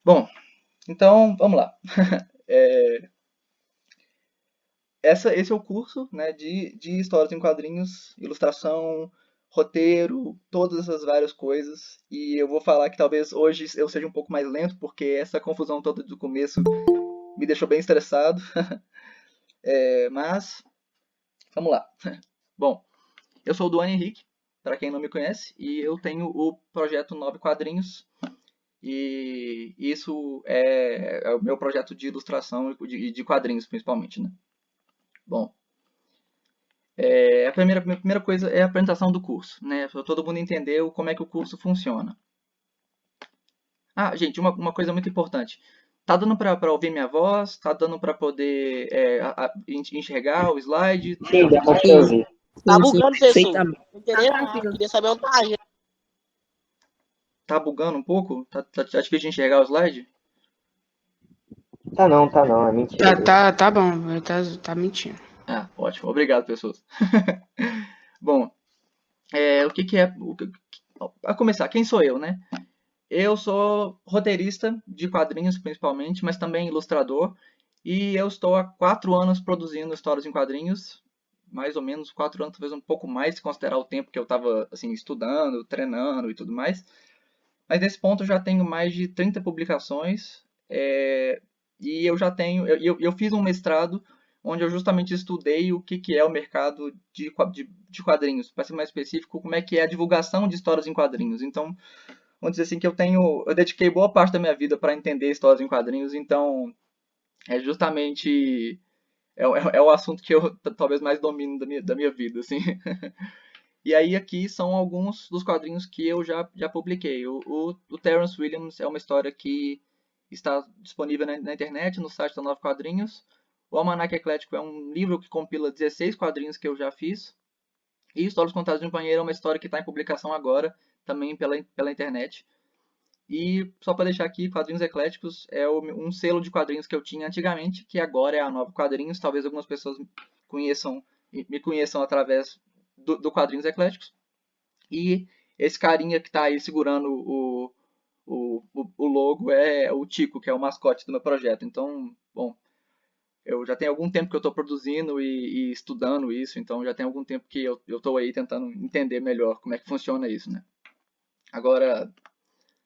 Bom, então vamos lá. Esse é o curso, né, de histórias em quadrinhos, ilustração, roteiro, todas essas várias coisas. E eu vou falar que talvez hoje eu seja um pouco mais lento, porque essa confusão toda do começo me deixou bem estressado. Mas, vamos lá. Bom, eu sou o Duane Henrique, para quem não me conhece, e eu tenho o projeto Nove Quadrinhos. E isso é o meu projeto de ilustração e de quadrinhos, principalmente, né? Bom, a primeira coisa é a apresentação do curso, né? Para todo mundo entender como é que o curso funciona. Ah, gente, uma coisa muito importante. Tá dando para ouvir minha voz? Tá dando para poder enxergar o slide? Sim, dá pra te Sim, ouvir. Tá sim, bugando, pessoal. perfeitamente. Não Tá entendeu nada. tranquilo. Queria saber onde tá a gente. Tá bugando um pouco? Tá difícil de enxergar o slide? Tá não, é mentira Tá, dele. tá bom, tá mentindo. Ah, ótimo. Obrigado, pessoas. Bom, o que que é... A começar, quem sou eu, né? Eu sou roteirista de quadrinhos, principalmente, mas também ilustrador. E eu estou há 4 anos produzindo histórias em quadrinhos. Mais ou menos 4 anos, talvez um pouco mais, se considerar o tempo que eu estava assim, estudando, treinando e tudo mais. Mas nesse ponto eu já tenho mais de 30 publicações. E eu já tenho. Eu fiz um mestrado onde eu justamente estudei o que, que é o mercado de quadrinhos. Para ser mais específico, como é que é a divulgação de histórias em quadrinhos. Então, vamos dizer assim que eu dediquei boa parte da minha vida para entender histórias em quadrinhos, então é justamente é o assunto que eu talvez mais domino da minha vida, assim. E aí aqui são alguns dos quadrinhos que eu já publiquei. O Terrence Williams é uma história que está disponível na internet, no site da Nove Quadrinhos. O Almanac Eclético é um livro que compila 16 quadrinhos que eu já fiz. E Histórias Contadas de um Banheiro é uma história que está em publicação agora, também pela internet. E só para deixar aqui, Quadrinhos Ecléticos é um selo de quadrinhos que eu tinha antigamente, que agora é a Nova Quadrinhos. Talvez algumas pessoas conheçam, me conheçam através do Quadrinhos Ecléticos. E esse carinha que está aí segurando o logo é o Tico, que é o mascote do meu projeto. Então, bom, eu já tenho algum tempo que eu estou produzindo e estudando isso, então já tem algum tempo que eu estou aí tentando entender melhor como é que funciona isso, né? Agora,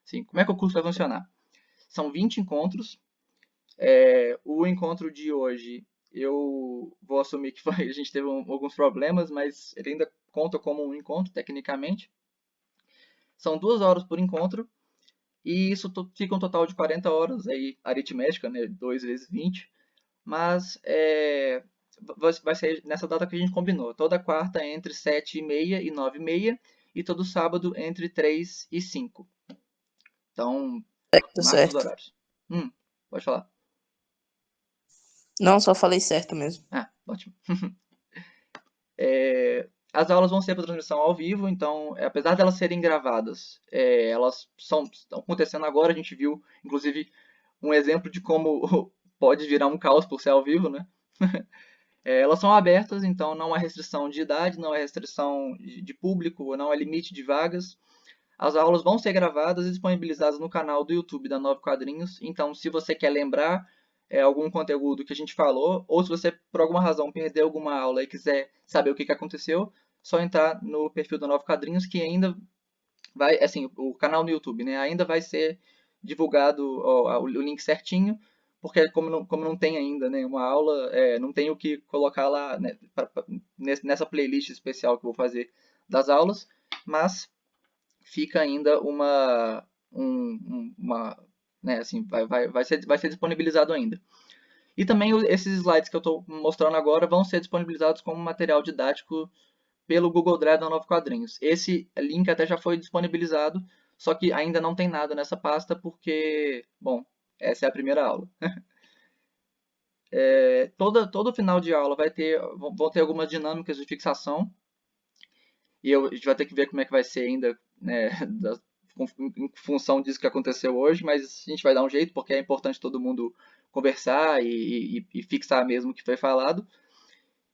sim, como é que o curso vai funcionar? São 20 encontros. O encontro de hoje, eu vou assumir que a gente teve alguns problemas, mas ele ainda conta como um encontro, tecnicamente. São 2 horas por encontro, e isso fica um total de 40 horas, aí, aritmética, né? 2 vezes 20. Mas vai ser nessa data que a gente combinou. Toda quarta entre 7h30 e 9h30, e todo sábado entre 3 e 5. Então, Certo, marca os certo. horários. Pode falar. Não, só falei certo mesmo. Ah, ótimo. As aulas vão ser para transmissão ao vivo, então, apesar de elas serem gravadas, elas estão acontecendo agora. A gente viu, inclusive, um exemplo de como pode virar um caos por ser ao vivo, né? Elas são abertas, então não há restrição de idade, não há restrição de público, não há limite de vagas. As aulas vão ser gravadas e disponibilizadas no canal do YouTube da Nove Quadrinhos. Então, se você quer lembrar algum conteúdo que a gente falou, ou se você, por alguma razão, perdeu alguma aula e quiser saber o que aconteceu, só entrar no perfil da Nove Quadrinhos, que ainda vai, assim, o canal no YouTube, né? Ainda vai ser divulgado o link certinho, porque como não tem ainda, né, uma aula, não tem o que colocar lá, né, nessa playlist especial que eu vou fazer das aulas, mas fica ainda uma, né, assim, vai ser disponibilizado ainda. E também esses slides que eu estou mostrando agora vão ser disponibilizados como material didático pelo Google Drive da Nove Quadrinhos. Esse link até já foi disponibilizado, só que ainda não tem nada nessa pasta porque, bom, essa é a primeira aula. Todo final de aula vão ter algumas dinâmicas de fixação, e a gente vai ter que ver como é que vai ser ainda, né, em função disso que aconteceu hoje, mas a gente vai dar um jeito, porque é importante todo mundo conversar e fixar mesmo o que foi falado.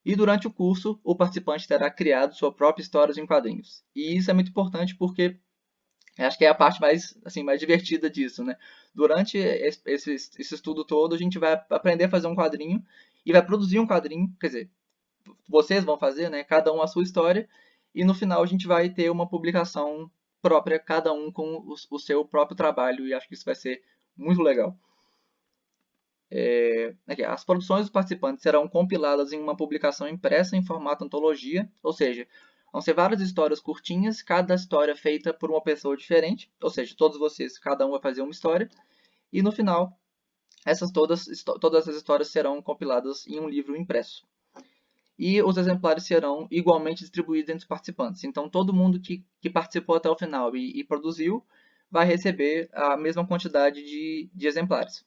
E durante o curso, o participante terá criado sua própria história em quadrinhos. E isso é muito importante porque Acho que é a parte mais, assim, mais divertida disso, né? Durante esse estudo todo, a gente vai aprender a fazer um quadrinho e vai produzir um quadrinho, quer dizer, vocês vão fazer, né? Cada um a sua história, e no final a gente vai ter uma publicação própria, cada um com o seu próprio trabalho, e acho que isso vai ser muito legal. Aqui, as produções dos participantes serão compiladas em uma publicação impressa em formato antologia, ou seja, vão ser várias histórias curtinhas, cada história feita por uma pessoa diferente, ou seja, todos vocês, cada um vai fazer uma história, e no final, todas as histórias serão compiladas em um livro impresso. E os exemplares serão igualmente distribuídos entre os participantes. Então, todo mundo que participou até o final e produziu vai receber a mesma quantidade de exemplares.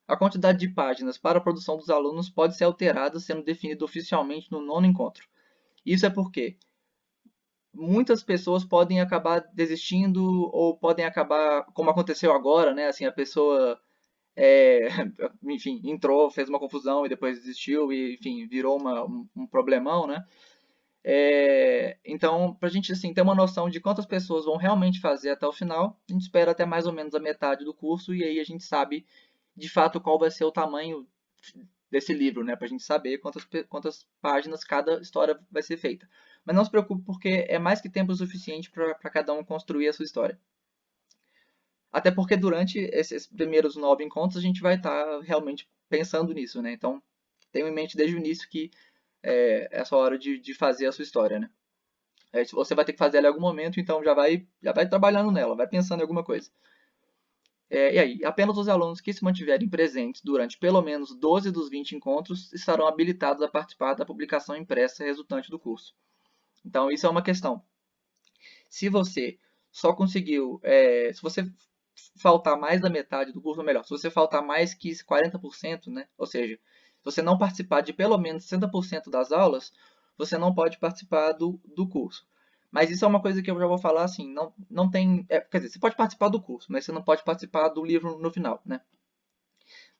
A quantidade de páginas para a produção dos alunos pode ser alterada, sendo definido oficialmente no nono encontro. Isso é porque muitas pessoas podem acabar desistindo ou podem acabar, como aconteceu agora, né? Assim, a pessoa, enfim, entrou, fez uma confusão e depois desistiu e, enfim, virou um problemão, né? Então, para a gente assim, ter uma noção de quantas pessoas vão realmente fazer até o final, a gente espera até mais ou menos a metade do curso e aí a gente sabe de fato qual vai ser o tamanho desse livro, né? Para a gente saber quantas páginas cada história vai ser feita. Mas não se preocupe porque é mais que tempo suficiente para cada um construir a sua história. Até porque durante esses primeiros 9 encontros a gente vai estar realmente pensando nisso, né? Então, tenha em mente desde o início que é a sua hora de fazer a sua história, né? Você vai ter que fazer ela em algum momento, então já vai trabalhando nela, vai pensando em alguma coisa. E aí, apenas os alunos que se mantiverem presentes durante pelo menos 12 dos 20 encontros estarão habilitados a participar da publicação impressa resultante do curso. Então, isso é uma questão. Se você só conseguiu, se você faltar mais da metade do curso, ou melhor, se você faltar mais que 40%, né? Ou seja, se você não participar de pelo menos 60% das aulas, você não pode participar do curso. Mas isso é uma coisa que eu já vou falar assim, não tem, quer dizer, você pode participar do curso, mas você não pode participar do livro no final, né?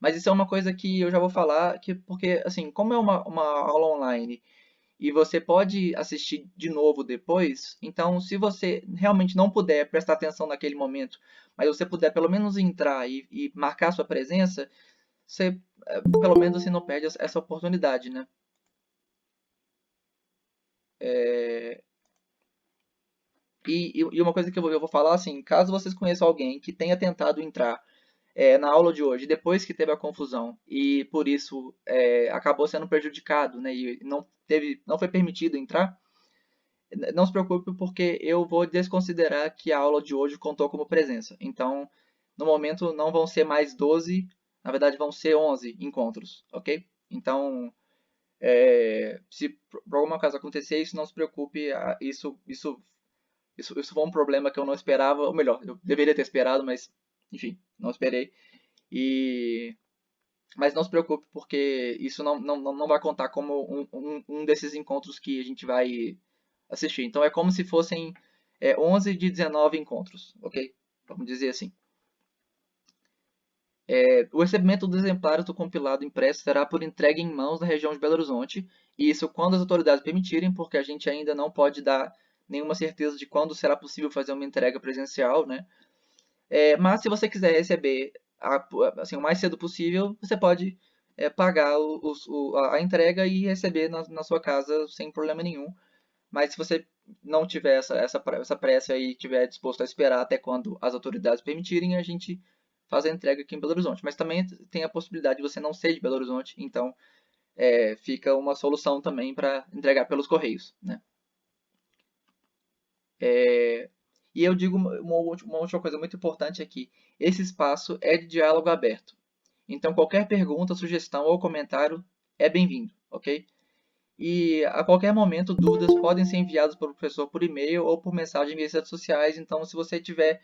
Mas isso é uma coisa que eu já vou falar, porque assim, como é uma aula online e você pode assistir de novo depois. Então, se você realmente não puder prestar atenção naquele momento, mas você puder pelo menos entrar e marcar sua presença, você pelo menos assim, não perde essa oportunidade, né? E uma coisa que eu vou falar assim, caso vocês conheçam alguém que tenha tentado entrar na aula de hoje, depois que teve a confusão e por isso acabou sendo prejudicado, né, e não foi permitido entrar, não se preocupe porque eu vou desconsiderar que a aula de hoje contou como presença. Então, no momento não vão ser mais 12, na verdade vão ser 11 encontros, ok? Então, se por alguma caso acontecer isso, não se preocupe, isso foi um problema que eu não esperava, ou melhor, eu deveria ter esperado, mas enfim, não esperei. E mas não se preocupe porque isso não vai contar como um desses encontros que a gente vai assistir. Então é como se fossem 11 de 19 encontros, ok? Vamos dizer assim. O recebimento dos exemplares do compilado impresso será por entrega em mãos na região de Belo Horizonte, e isso quando as autoridades permitirem, porque a gente ainda não pode dar nenhuma certeza de quando será possível fazer uma entrega presencial, né? Mas se você quiser receber assim, o mais cedo possível, você pode pagar a entrega e receber na sua casa sem problema nenhum. Mas se você não tiver essa pressa e estiver disposto a esperar até quando as autoridades permitirem, a gente faz a entrega aqui em Belo Horizonte. Mas também tem a possibilidade de você não ser de Belo Horizonte, então fica uma solução também para entregar pelos correios, né? E eu digo uma última coisa muito importante aqui. Esse espaço é de diálogo aberto. Então, qualquer pergunta, sugestão ou comentário é bem-vindo, ok? E a qualquer momento, dúvidas podem ser enviadas pelo professor por e-mail ou por mensagem via redes sociais. Então, se você tiver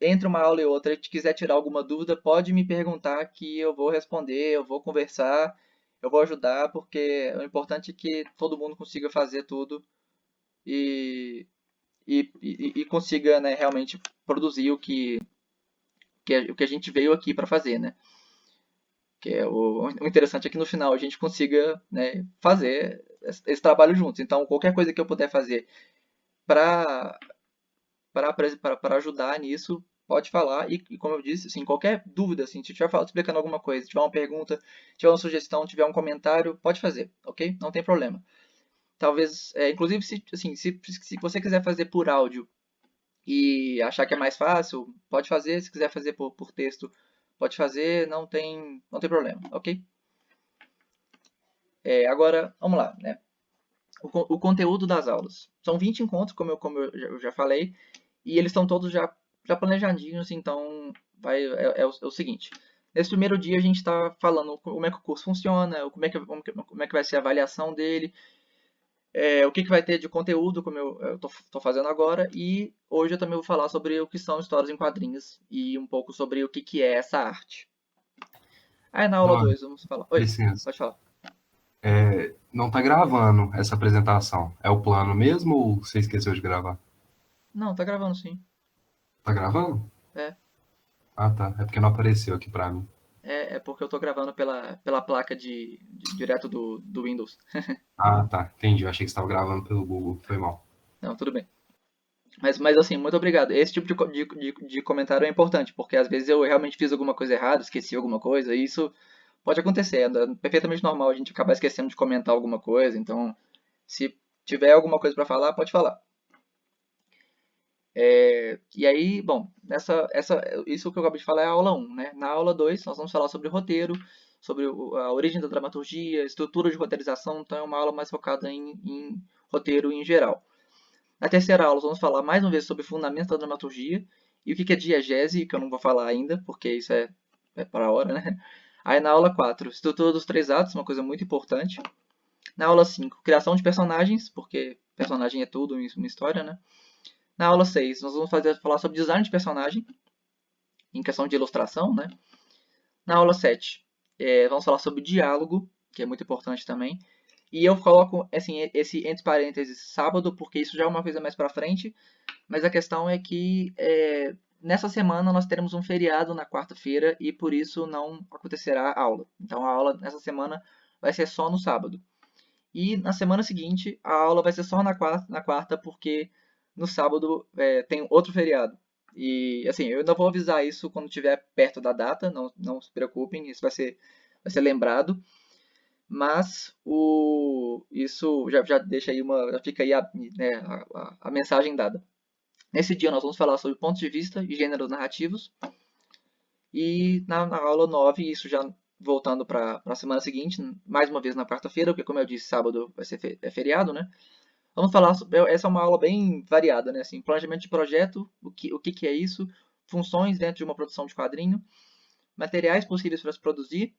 entre uma aula e outra e quiser tirar alguma dúvida, pode me perguntar que eu vou responder, eu vou conversar, eu vou ajudar, porque o importante é que todo mundo consiga fazer tudo e, e consiga, né, realmente produzir o que a gente veio aqui para fazer, né? Que é o interessante é que no final a gente consiga, né, fazer esse trabalho juntos. Então, qualquer coisa que eu puder fazer para para ajudar nisso, pode falar. E como eu disse, assim, qualquer dúvida, assim, se tiver explicando alguma coisa, tiver uma pergunta, tiver uma sugestão, tiver um comentário, pode fazer, ok? Não tem problema. Talvez, inclusive, se, assim, se você quiser fazer por áudio e achar que é mais fácil, pode fazer. Se quiser fazer por texto, pode fazer. Não tem problema, ok? Agora, vamos lá, né? O conteúdo das aulas. São 20 encontros, como eu já falei, e eles estão todos já planejadinhos, então é o seguinte. Nesse primeiro dia a gente está falando como é que o curso funciona, como é que vai ser a avaliação dele, o que vai ter de conteúdo, como eu tô fazendo agora, e hoje eu também vou falar sobre o que são histórias em quadrinhos e um pouco sobre o que é essa arte. Aí na aula Brother, 2 vamos falar. Oi, licença. pode falar. Não tá gravando essa apresentação. É o plano mesmo ou você esqueceu de gravar? Não, tá gravando sim. Tá gravando? É, Ah, tá. É porque não apareceu aqui pra mim. é porque eu tô gravando pela placa direto do Windows. Ah, tá. Entendi. Eu achei que você estava gravando pelo Google. Foi mal. Não, tudo bem. Mas assim, muito obrigado. Esse tipo de comentário é importante, porque às vezes eu realmente fiz alguma coisa errada, esqueci alguma coisa, e isso pode acontecer. É perfeitamente normal a gente acabar esquecendo de comentar alguma coisa. Então, se tiver alguma coisa para falar, pode falar. E aí, bom, isso que eu acabei de falar é a aula 1, né? Na aula 2, nós vamos falar sobre roteiro, sobre a origem da dramaturgia, estrutura de roteirização, então é uma aula mais focada em roteiro em geral. Na terceira aula, vamos falar mais uma vez sobre fundamentos da dramaturgia e o que é diegese, que eu não vou falar ainda, porque isso é para a hora, né? Aí na aula 4, estrutura dos três atos, uma coisa muito importante. Na aula 5, criação de personagens, porque personagem é tudo em uma história, né? Na aula 6, nós vamos falar sobre design de personagem, em questão de ilustração, né? Na aula 7, vamos falar sobre diálogo, que é muito importante também. E eu coloco assim, esse entre parênteses sábado, porque isso já é uma coisa mais para frente, mas a questão é que nessa semana nós teremos um feriado na quarta-feira e por isso não acontecerá aula. Então a aula nessa semana vai ser só no sábado. E na semana seguinte a aula vai ser só na quarta porque no sábado tem outro feriado. E assim, eu ainda vou avisar isso quando estiver perto da data, não se preocupem, isso vai ser lembrado. Mas isso já deixa aí já fica aí né, a mensagem dada. Nesse dia nós vamos falar sobre pontos de vista e gêneros narrativos. E na aula 9, isso já voltando para a semana seguinte, mais uma vez na quarta-feira, porque como eu disse, sábado vai ser feriado, né? Vamos falar sobre, essa é uma aula bem variada, né? Assim, planejamento de projeto, o que é isso, funções dentro de uma produção de quadrinho, materiais possíveis para se produzir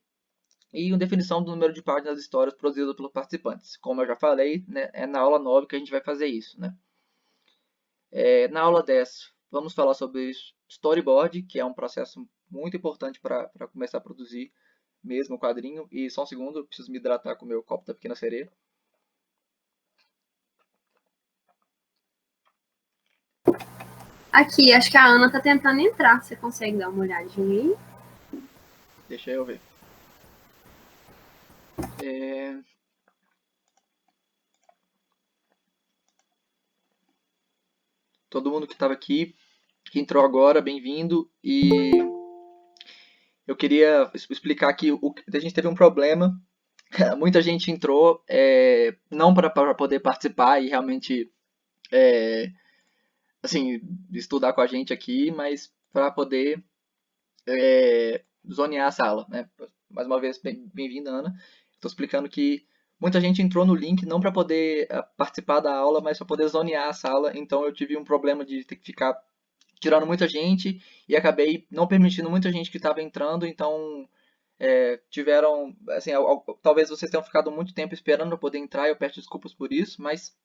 e uma definição do número de páginas das histórias produzidas pelos participantes. Como eu já falei, né, é na aula 9 que a gente vai fazer isso, né? Na aula 10, vamos falar sobre storyboard, que é um processo muito importante para começar a produzir mesmo o quadrinho. E só um segundo, eu preciso me hidratar com o meu copo da Pequena Sereia. Aqui, acho que a Ana tá tentando entrar. Você consegue dar uma olhadinha aí? Deixa eu ver. Todo mundo que estava aqui, que entrou agora, bem-vindo. E eu queria explicar que a gente teve um problema. Muita gente entrou, não para poder participar e realmente assim, estudar com a gente aqui, mas para poder zonear a sala, né? Mais uma vez, bem-vinda, Ana. Estou explicando que muita gente entrou no link não para poder participar da aula, mas para poder zonear a sala. Então eu tive um problema de ter que ficar tirando muita gente e acabei não permitindo muita gente que estava entrando. Então tiveram, assim, talvez vocês tenham ficado muito tempo esperando para poder entrar. Eu peço desculpas por isso, mas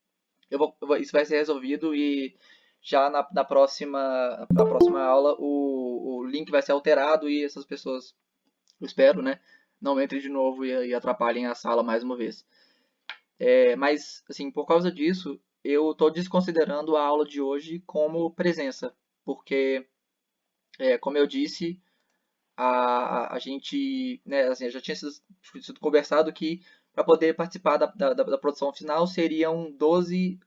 isso vai ser resolvido e já na próxima aula o link vai ser alterado e essas pessoas, eu espero, né, não entrem de novo e atrapalhem a sala mais uma vez. Mas, assim, por causa disso, eu estou desconsiderando a aula de hoje como presença, porque, como eu disse, a gente, né, assim, já tinha sido conversado que para poder participar da produção final seriam 12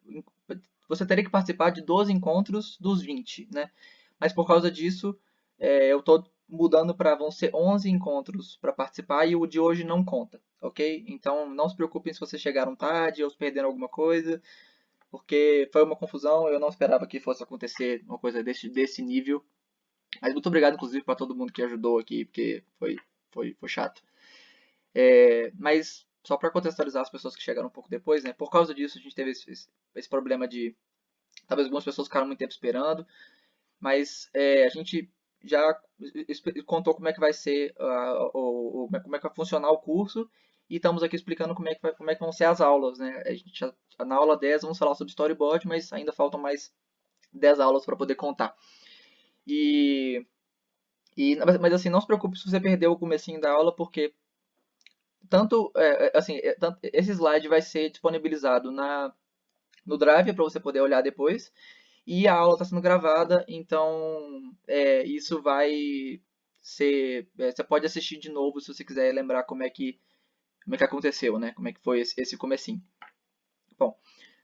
você teria que participar de 12 encontros dos 20, né? Mas por causa disso, eu estou mudando para vão ser 11 encontros para participar e o de hoje não conta, ok? Então não se preocupem se vocês chegaram tarde ou se perderam alguma coisa, porque foi uma confusão, eu não esperava que fosse acontecer uma coisa desse nível. Mas muito obrigado, inclusive, para todo mundo que ajudou aqui, porque foi chato. Mas só para contextualizar as pessoas que chegaram um pouco depois, né? Por causa disso, a gente teve esse problema de talvez algumas pessoas ficaram muito tempo esperando, mas a gente já contou como é que vai ser, como é que vai funcionar o curso, e estamos aqui explicando como é que vão ser as aulas, né? Na aula 10 vamos falar sobre storyboard, mas ainda faltam mais 10 aulas para poder contar. Mas assim, não se preocupe se você perdeu o comecinho da aula, porque esse slide vai ser disponibilizado no Drive para você poder olhar depois. E a aula está sendo gravada, então isso vai ser. Você pode assistir de novo se você quiser lembrar como é que aconteceu, né? Como é que foi esse comecinho. Bom,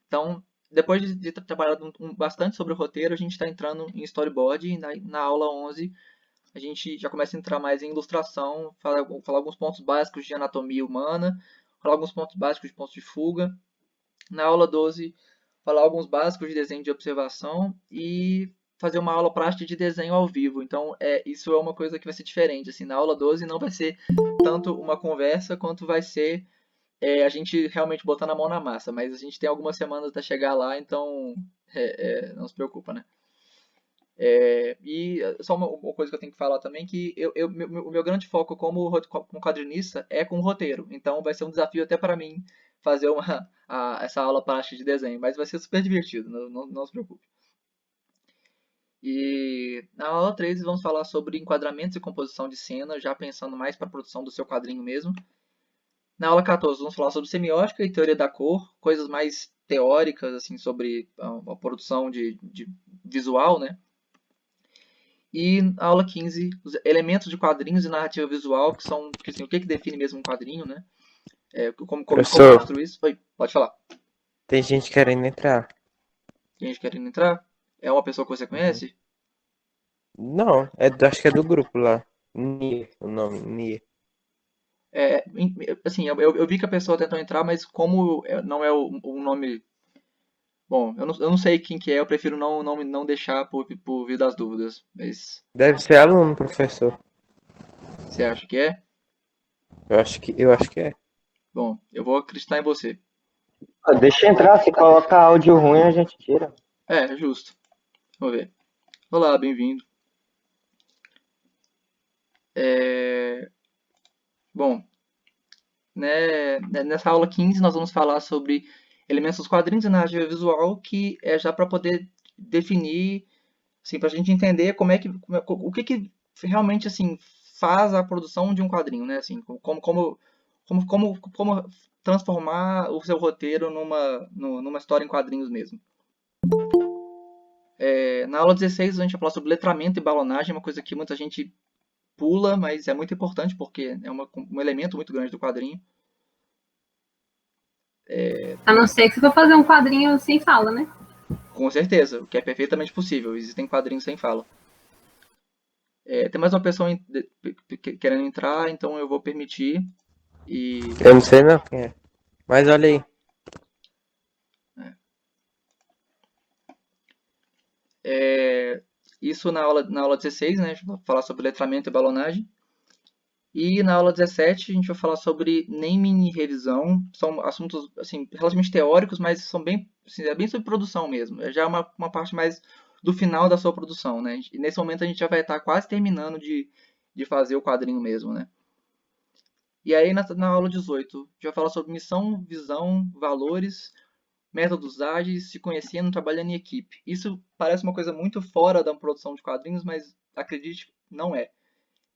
então, depois de ter trabalhado bastante sobre o roteiro, a gente está entrando em storyboard e na aula 11 a gente já começa a entrar mais em ilustração, falar alguns pontos básicos de anatomia humana, falar alguns pontos básicos de pontos de fuga. Na aula 12, falar alguns básicos de desenho de observação e fazer uma aula prática de desenho ao vivo. Então, isso é uma coisa que vai ser diferente. Assim, na aula 12 não vai ser tanto uma conversa quanto vai ser a gente realmente botando a mão na massa. Mas a gente tem algumas semanas até chegar lá, então não se preocupa, né? E só uma coisa que eu tenho que falar também, que o meu grande foco como quadrinista é com o roteiro. Então vai ser um desafio até para mim fazer essa aula prática de desenho, mas vai ser super divertido, não se preocupe. E na aula 13 vamos falar sobre enquadramentos e composição de cena, já pensando mais para a produção do seu quadrinho mesmo. Na aula 14 vamos falar sobre semiótica e teoria da cor, coisas mais teóricas assim sobre a produção de visual, né? E na aula 15, os elementos de quadrinhos e narrativa visual, que são assim, o que define mesmo um quadrinho, né? Como Professor, construir isso. Oi, pode falar. tem gente querendo entrar. Tem gente querendo entrar? É uma pessoa que você conhece? Não, acho que é do grupo lá. Nia, o nome, Nia. Assim, eu vi que a pessoa tentou entrar, mas como não é o nome. Bom, eu não sei quem que é, eu prefiro não deixar por vir das dúvidas. Mas Deve ser aluno, professor. você acha que é? Eu acho que é. Bom, eu vou acreditar em você. Deixa entrar, se colocar áudio ruim a gente tira. É justo. Vamos ver. Olá, bem-vindo. Bom, né, nessa aula 15 nós vamos falar sobre elementos dos quadrinhos e narrativa visual, que é já para poder definir, assim, para a gente entender o que realmente assim faz a produção de um quadrinho, né? Assim, como transformar o seu roteiro numa história em quadrinhos mesmo. Na aula 16 a gente vai falar sobre letramento e balonagem, uma coisa que muita gente pula, mas é muito importante porque é um elemento muito grande do quadrinho. A não ser que você for fazer um quadrinho sem fala, né? Com certeza, o que é perfeitamente possível. Existem quadrinhos sem fala. Tem mais uma pessoa querendo entrar, então eu vou permitir. Eu não sei não quem é. Mas olha aí. Isso na aula 16, né? A gente vai falar sobre letramento e balonagem. E na aula 17 a gente vai falar sobre naming e revisão. São assuntos assim, relativamente teóricos, mas são bem, assim, bem sobre produção mesmo. Já é uma parte mais do final da sua produção, né? E nesse momento a gente já vai estar quase terminando de fazer o quadrinho mesmo, né? E aí na aula 18 a gente vai falar sobre missão, visão, valores, métodos ágeis, se conhecendo, trabalhando em equipe. Isso parece uma coisa muito fora da produção de quadrinhos, mas acredite, não é.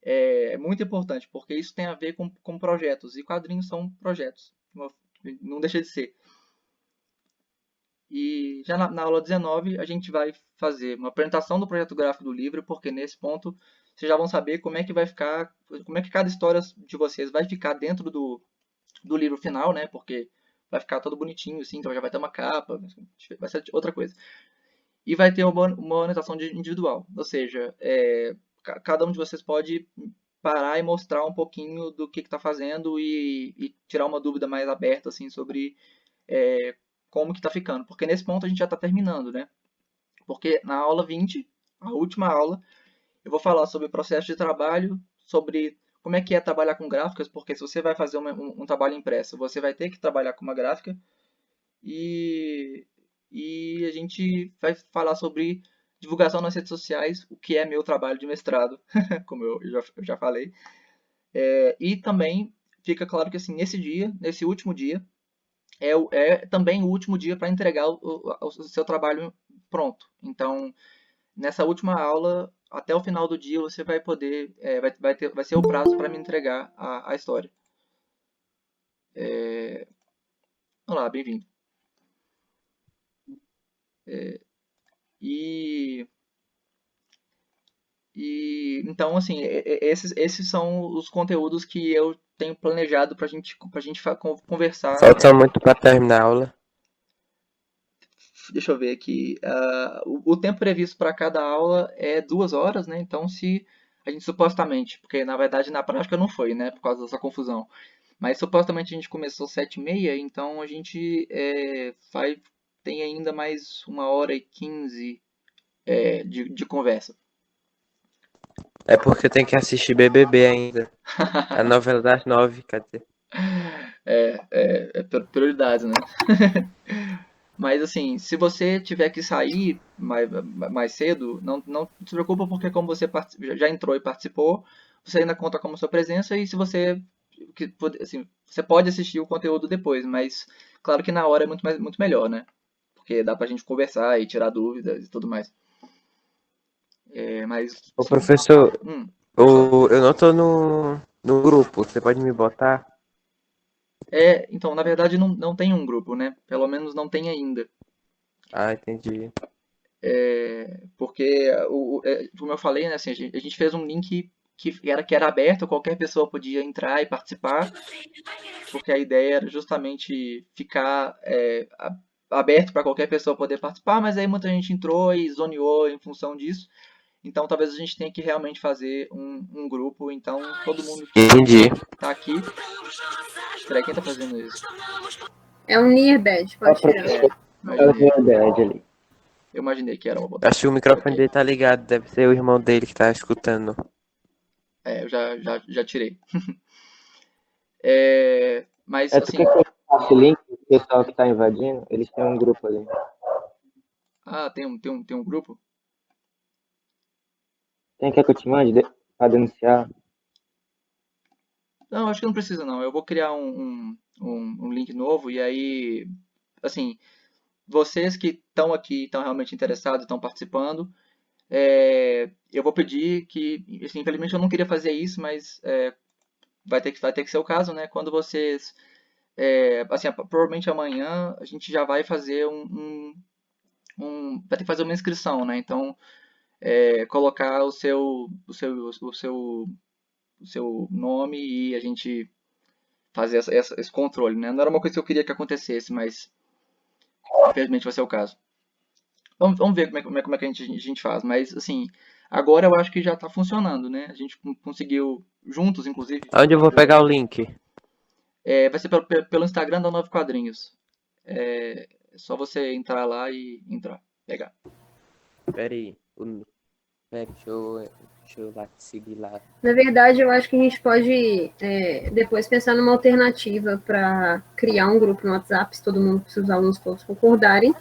É muito importante, porque isso tem a ver com projetos, e quadrinhos são projetos, não deixa de ser. E já na aula 19 a gente vai fazer uma apresentação do projeto gráfico do livro, porque nesse ponto vocês já vão saber como é que vai ficar, como é que cada história de vocês vai ficar dentro do livro final, né? Porque vai ficar todo bonitinho, assim, então já vai ter uma capa, vai ser outra coisa. E vai ter uma anotação individual, ou seja, cada um de vocês pode parar e mostrar um pouquinho do que está fazendo e tirar uma dúvida mais aberta assim, sobre como que está ficando. Porque nesse ponto a gente já está terminando, né? Porque na aula 20, a última aula, eu vou falar sobre o processo de trabalho, sobre como é que é trabalhar com gráficas, porque se você vai fazer um trabalho impresso, você vai ter que trabalhar com uma gráfica. E a gente vai falar sobre divulgação nas redes sociais, o que é meu trabalho de mestrado, como eu já falei. E também fica claro que assim, nesse último dia, é também o último dia para entregar o seu trabalho pronto. Então, nessa última aula, até o final do dia, você vai poder, vai ser o prazo para me entregar a história. Olá, bem-vindo. Então, assim, esses são os conteúdos que eu tenho planejado pra gente conversar. Falta muito pra terminar a aula. Deixa eu ver aqui. O tempo previsto para cada aula é 2 horas, né? Então, se a gente supostamente, porque na verdade na prática não foi, né? Por causa dessa confusão. Mas supostamente a gente começou às 7h30, então a gente tem ainda mais 1h15 de conversa. É porque tem que assistir BBB ainda. A novela das 9, quer dizer. Prioridades, né? Mas assim, se você tiver que sair mais cedo, não se preocupa, porque como você já entrou e participou, você ainda conta como sua presença, e se você assim, você pode assistir o conteúdo depois, mas claro que na hora é muito melhor, né? Porque dá pra gente conversar e tirar dúvidas e tudo mais. Mas Ô, professor, pode eu não tô no grupo, você pode me botar? então, na verdade não tem um grupo, né? Pelo menos não tem ainda. Ah, entendi. Porque, como eu falei, né, assim, a gente fez um link que era aberto, qualquer pessoa podia entrar e participar, porque a ideia era justamente ficar aberto para qualquer pessoa poder participar, mas aí muita gente entrou e zoneou em função disso. Então talvez a gente tenha que realmente fazer um grupo. Então todo mundo que Entendi. tá aqui. Peraí, quem tá fazendo isso? É um Nearbad, pode tirar. Eu imaginei que era uma botação. Acho que o microfone dele tá ligado, deve ser o irmão dele que tá escutando. Eu já tirei. Mas É assim. porque eu faço link, o pessoal que tá invadindo, eles têm um grupo ali. Ah, tem um grupo? Quer que eu te mande pra denunciar? Não, acho que não precisa não. Eu vou criar um link novo e aí, assim, vocês que estão aqui, estão realmente interessados, estão participando, eu vou pedir que, assim, infelizmente eu não queria fazer isso, mas vai ter que ser o caso, né? Quando vocês, assim, provavelmente amanhã a gente já vai fazer vai ter que fazer uma inscrição, né? Então, colocar o seu nome e a gente fazer esse controle, né? Não era uma coisa que eu queria que acontecesse, mas infelizmente vai ser o caso. Vamos ver como é que a gente faz, mas assim, agora eu acho que já está funcionando, né? A gente conseguiu juntos, inclusive. Onde eu vou pegar o link? Vai ser pelo Instagram da 9 Quadrinhos. É só você entrar lá e pegar. Pera aí. Deixa eu lá seguir lá. Na verdade, eu acho que a gente pode depois pensar numa alternativa para criar um grupo no WhatsApp, se todo mundo, se os alunos todos concordarem,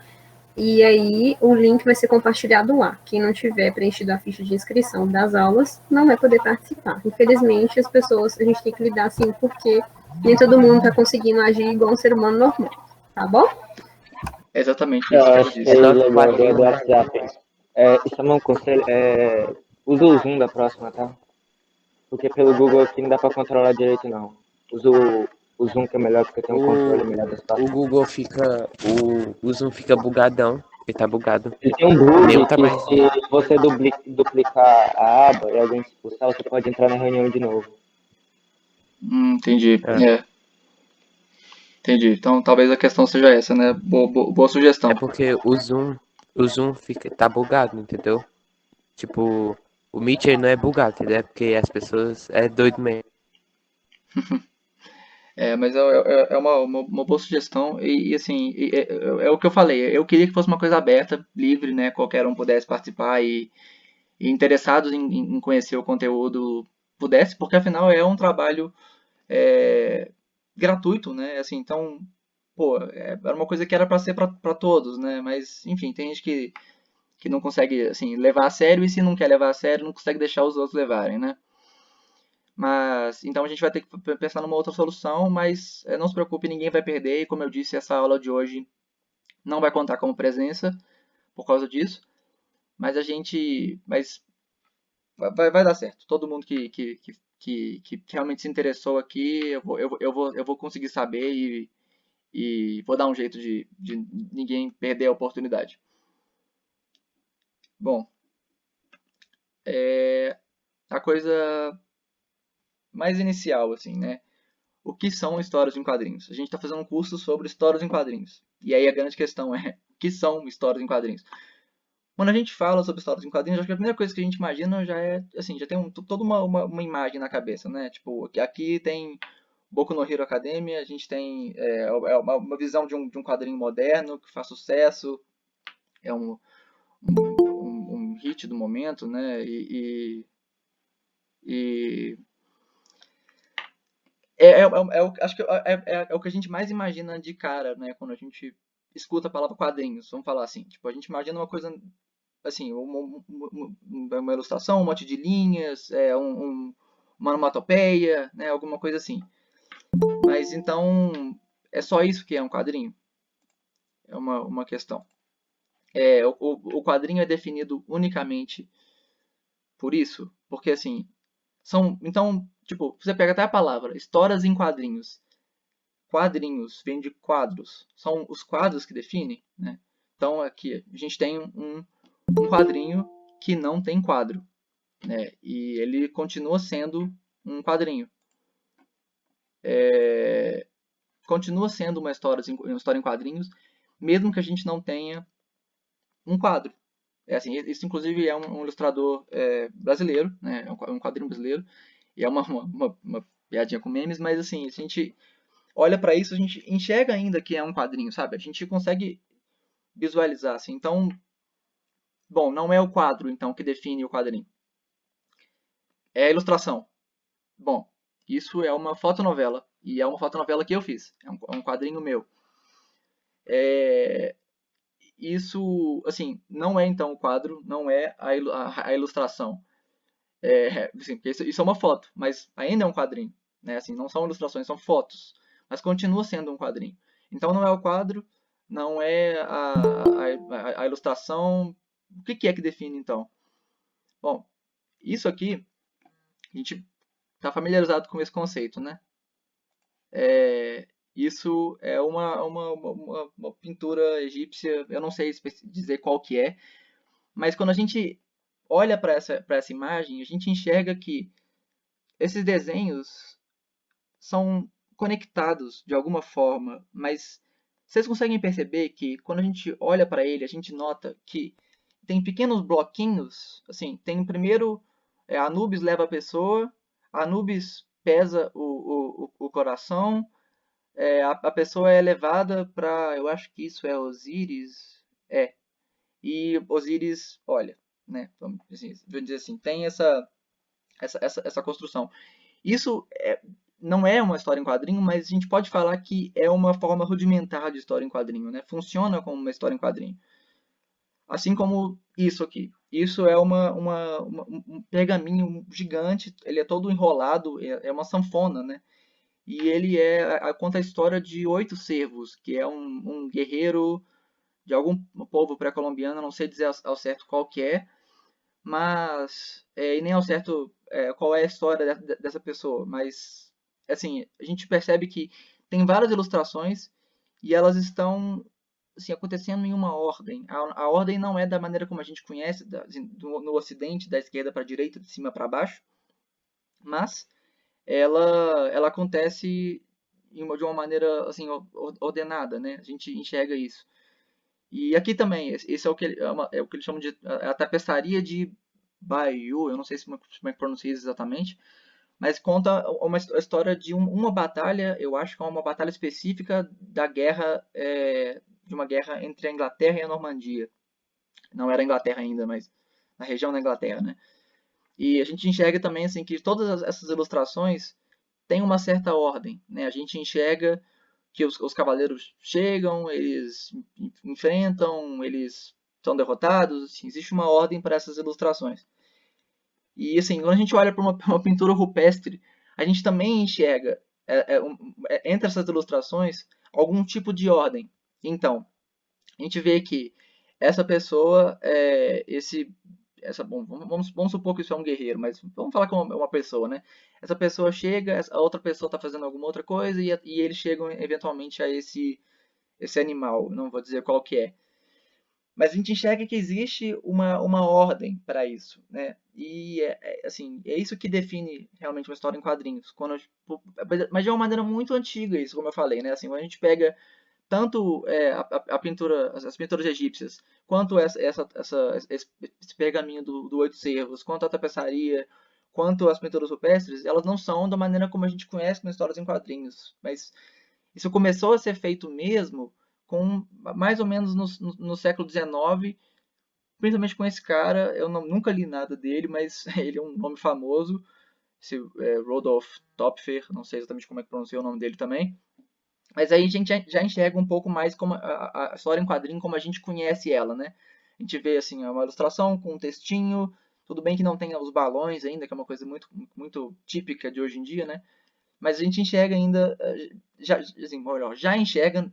e aí o link vai ser compartilhado lá. Quem não tiver preenchido a ficha de inscrição das aulas não vai poder participar. Infelizmente, as pessoas, a gente tem que lidar assim, porque nem todo mundo está conseguindo agir igual um ser humano normal, tá bom? É exatamente Eu isso que eu acho que disse. é legal do WhatsApp. Isso é um conselho. Usa o Zoom da próxima, tá? Porque pelo Google aqui não dá pra controlar direito, não. Usa o Zoom, que é melhor, porque tem um controle melhor da situação. O Google fica. O Zoom fica bugadão. Ele tá bugado. Ele tem um bug Meu que tamanho. se você duplicar a aba e alguém te expulsar, você pode entrar na reunião de novo. Entendi. Entendi. Então talvez a questão seja essa, né? Boa sugestão. É porque o Zoom tá bugado, entendeu? Tipo, o Meet ele não é bugado, entendeu? É porque as pessoas é doido mesmo. Mas é uma boa sugestão e, assim, é o que eu falei. Eu queria que fosse uma coisa aberta, livre, né? Qualquer um pudesse participar e interessados em conhecer o conteúdo pudesse, porque afinal é um trabalho gratuito, né? Assim, então, pô, era uma coisa que era para ser para todos, né? Mas, enfim, tem gente que não consegue, assim, levar a sério e se não quer levar a sério, não consegue deixar os outros levarem, né? Mas, então a gente vai ter que pensar numa outra solução, mas não se preocupe, ninguém vai perder. E como eu disse, essa aula de hoje não vai contar como presença por causa disso. Mas vai dar certo. Todo mundo que realmente se interessou aqui, eu vou conseguir saber e vou dar um jeito de ninguém perder a oportunidade. Bom, a coisa mais inicial, assim, né? O que são histórias em quadrinhos? A gente está fazendo um curso sobre histórias em quadrinhos. E aí a grande questão é, o que são histórias em quadrinhos? Quando a gente fala sobre histórias em quadrinhos, acho que a primeira coisa que a gente imagina já é, assim, já tem toda uma imagem na cabeça, né? Tipo, aqui tem Boku no Hero Academia, a gente tem uma visão de um quadrinho moderno que faz sucesso, é um hit do momento, né? E acho que é o que a gente mais imagina de cara, né? Quando a gente escuta a palavra quadrinhos, vamos falar assim. Tipo, a gente imagina uma coisa, assim, uma ilustração, um monte de linhas, uma onomatopeia, né? Alguma coisa assim. Mas então, é só isso que é um quadrinho? É uma questão. O quadrinho é definido unicamente por isso? Porque, assim, então, tipo, você pega até a palavra, histórias em quadrinhos. Quadrinhos vem de quadros. São os quadros que definem, né? Então aqui a gente tem um quadrinho que não tem quadro, né? E ele continua sendo um quadrinho. Continua sendo uma história em quadrinhos, mesmo que a gente não tenha um quadro. Assim, isso inclusive é um ilustrador brasileiro, né? É um quadrinho brasileiro. E é uma piadinha com memes, mas assim, a gente olha para isso, a gente enxerga ainda que é um quadrinho, sabe? A gente consegue visualizar, assim. Então, bom, não é o quadro, então, que define o quadrinho. É a ilustração. Bom, isso é uma fotonovela. E é uma fotonovela que eu fiz. É um quadrinho meu. Isso, assim, não é, então, o quadro, não é a ilustração. Assim, isso é uma foto, mas ainda é um quadrinho. Né? Assim, não são ilustrações, são fotos. Mas continua sendo um quadrinho. Então, não é o quadro, não é a ilustração. O que é que define, então? Bom, isso aqui, a gente está familiarizado com esse conceito, né? Isso é uma pintura egípcia, eu não sei dizer qual que é, mas quando a gente olha para essa imagem, a gente enxerga que esses desenhos são conectados de alguma forma, mas vocês conseguem perceber que quando a gente olha para ele, a gente nota que tem pequenos bloquinhos, assim, tem primeiro Anubis leva a pessoa, Anubis pesa o coração, a pessoa é levada para, eu acho que isso é Osíris, e Osíris olha, né, vamos dizer assim, tem essa construção. Isso não é uma história em quadrinho, mas a gente pode falar que é uma forma rudimentar de história em quadrinho, né? Funciona como uma história em quadrinho. Assim como isso aqui. Isso é um pergaminho gigante, ele é todo enrolado, é uma sanfona, né? E ele conta a história de 8 servos, que é um guerreiro de algum povo pré-colombiano, não sei dizer ao certo qual que é, mas e nem ao certo qual é a história dessa pessoa, mas assim, a gente percebe que tem várias ilustrações e elas estão assim, acontecendo em uma ordem. A ordem não é da maneira como a gente conhece, assim, no ocidente, da esquerda para a direita, de cima para baixo, mas ela acontece de uma maneira assim ordenada, né? A gente enxerga isso. E aqui também, esse é o que é o que eles chamam de a tapeçaria de Bayeux, eu não sei como é que pronuncia isso exatamente, mas conta a história de uma batalha, eu acho que é uma batalha específica da guerra, de uma guerra entre a Inglaterra e a Normandia. Não era a Inglaterra ainda, mas na região da Inglaterra, né? E a gente enxerga também assim que todas essas ilustrações têm uma certa ordem, né? A gente enxerga que os cavaleiros chegam, eles enfrentam, eles são derrotados, assim, existe uma ordem para essas ilustrações. E assim, quando a gente olha para uma pintura rupestre, a gente também enxerga entre essas ilustrações algum tipo de ordem. Então, a gente vê que essa pessoa, bom, vamos supor que isso é um guerreiro, mas vamos falar que é uma pessoa, né? Essa pessoa chega, a outra pessoa está fazendo alguma outra coisa e eles chegam eventualmente a esse animal, não vou dizer qual que é. Mas a gente enxerga que existe uma ordem para isso, né? E assim, é isso que define realmente uma história em quadrinhos. Mas de uma maneira muito antiga isso, como eu falei, né? Assim, quando a gente pega tanto a pintura, as pinturas egípcias, quanto esse pergaminho do Oito Cervos, quanto a tapeçaria, quanto as pinturas rupestres, elas não são da maneira como a gente conhece nas histórias em quadrinhos. Mas isso começou a ser feito mesmo com mais ou menos no século XIX, principalmente com esse cara. Eu nunca li nada dele, mas ele é um nome famoso, esse Rodolphe Töpfer, não sei exatamente como é que pronuncia o nome dele também. Mas aí a gente já enxerga um pouco mais como a história em quadrinho como a gente conhece ela, né? A gente vê assim uma ilustração com um textinho, tudo bem que não tem os balões ainda, que é uma coisa muito, muito típica de hoje em dia, né? Mas a gente enxerga ainda, já enxerga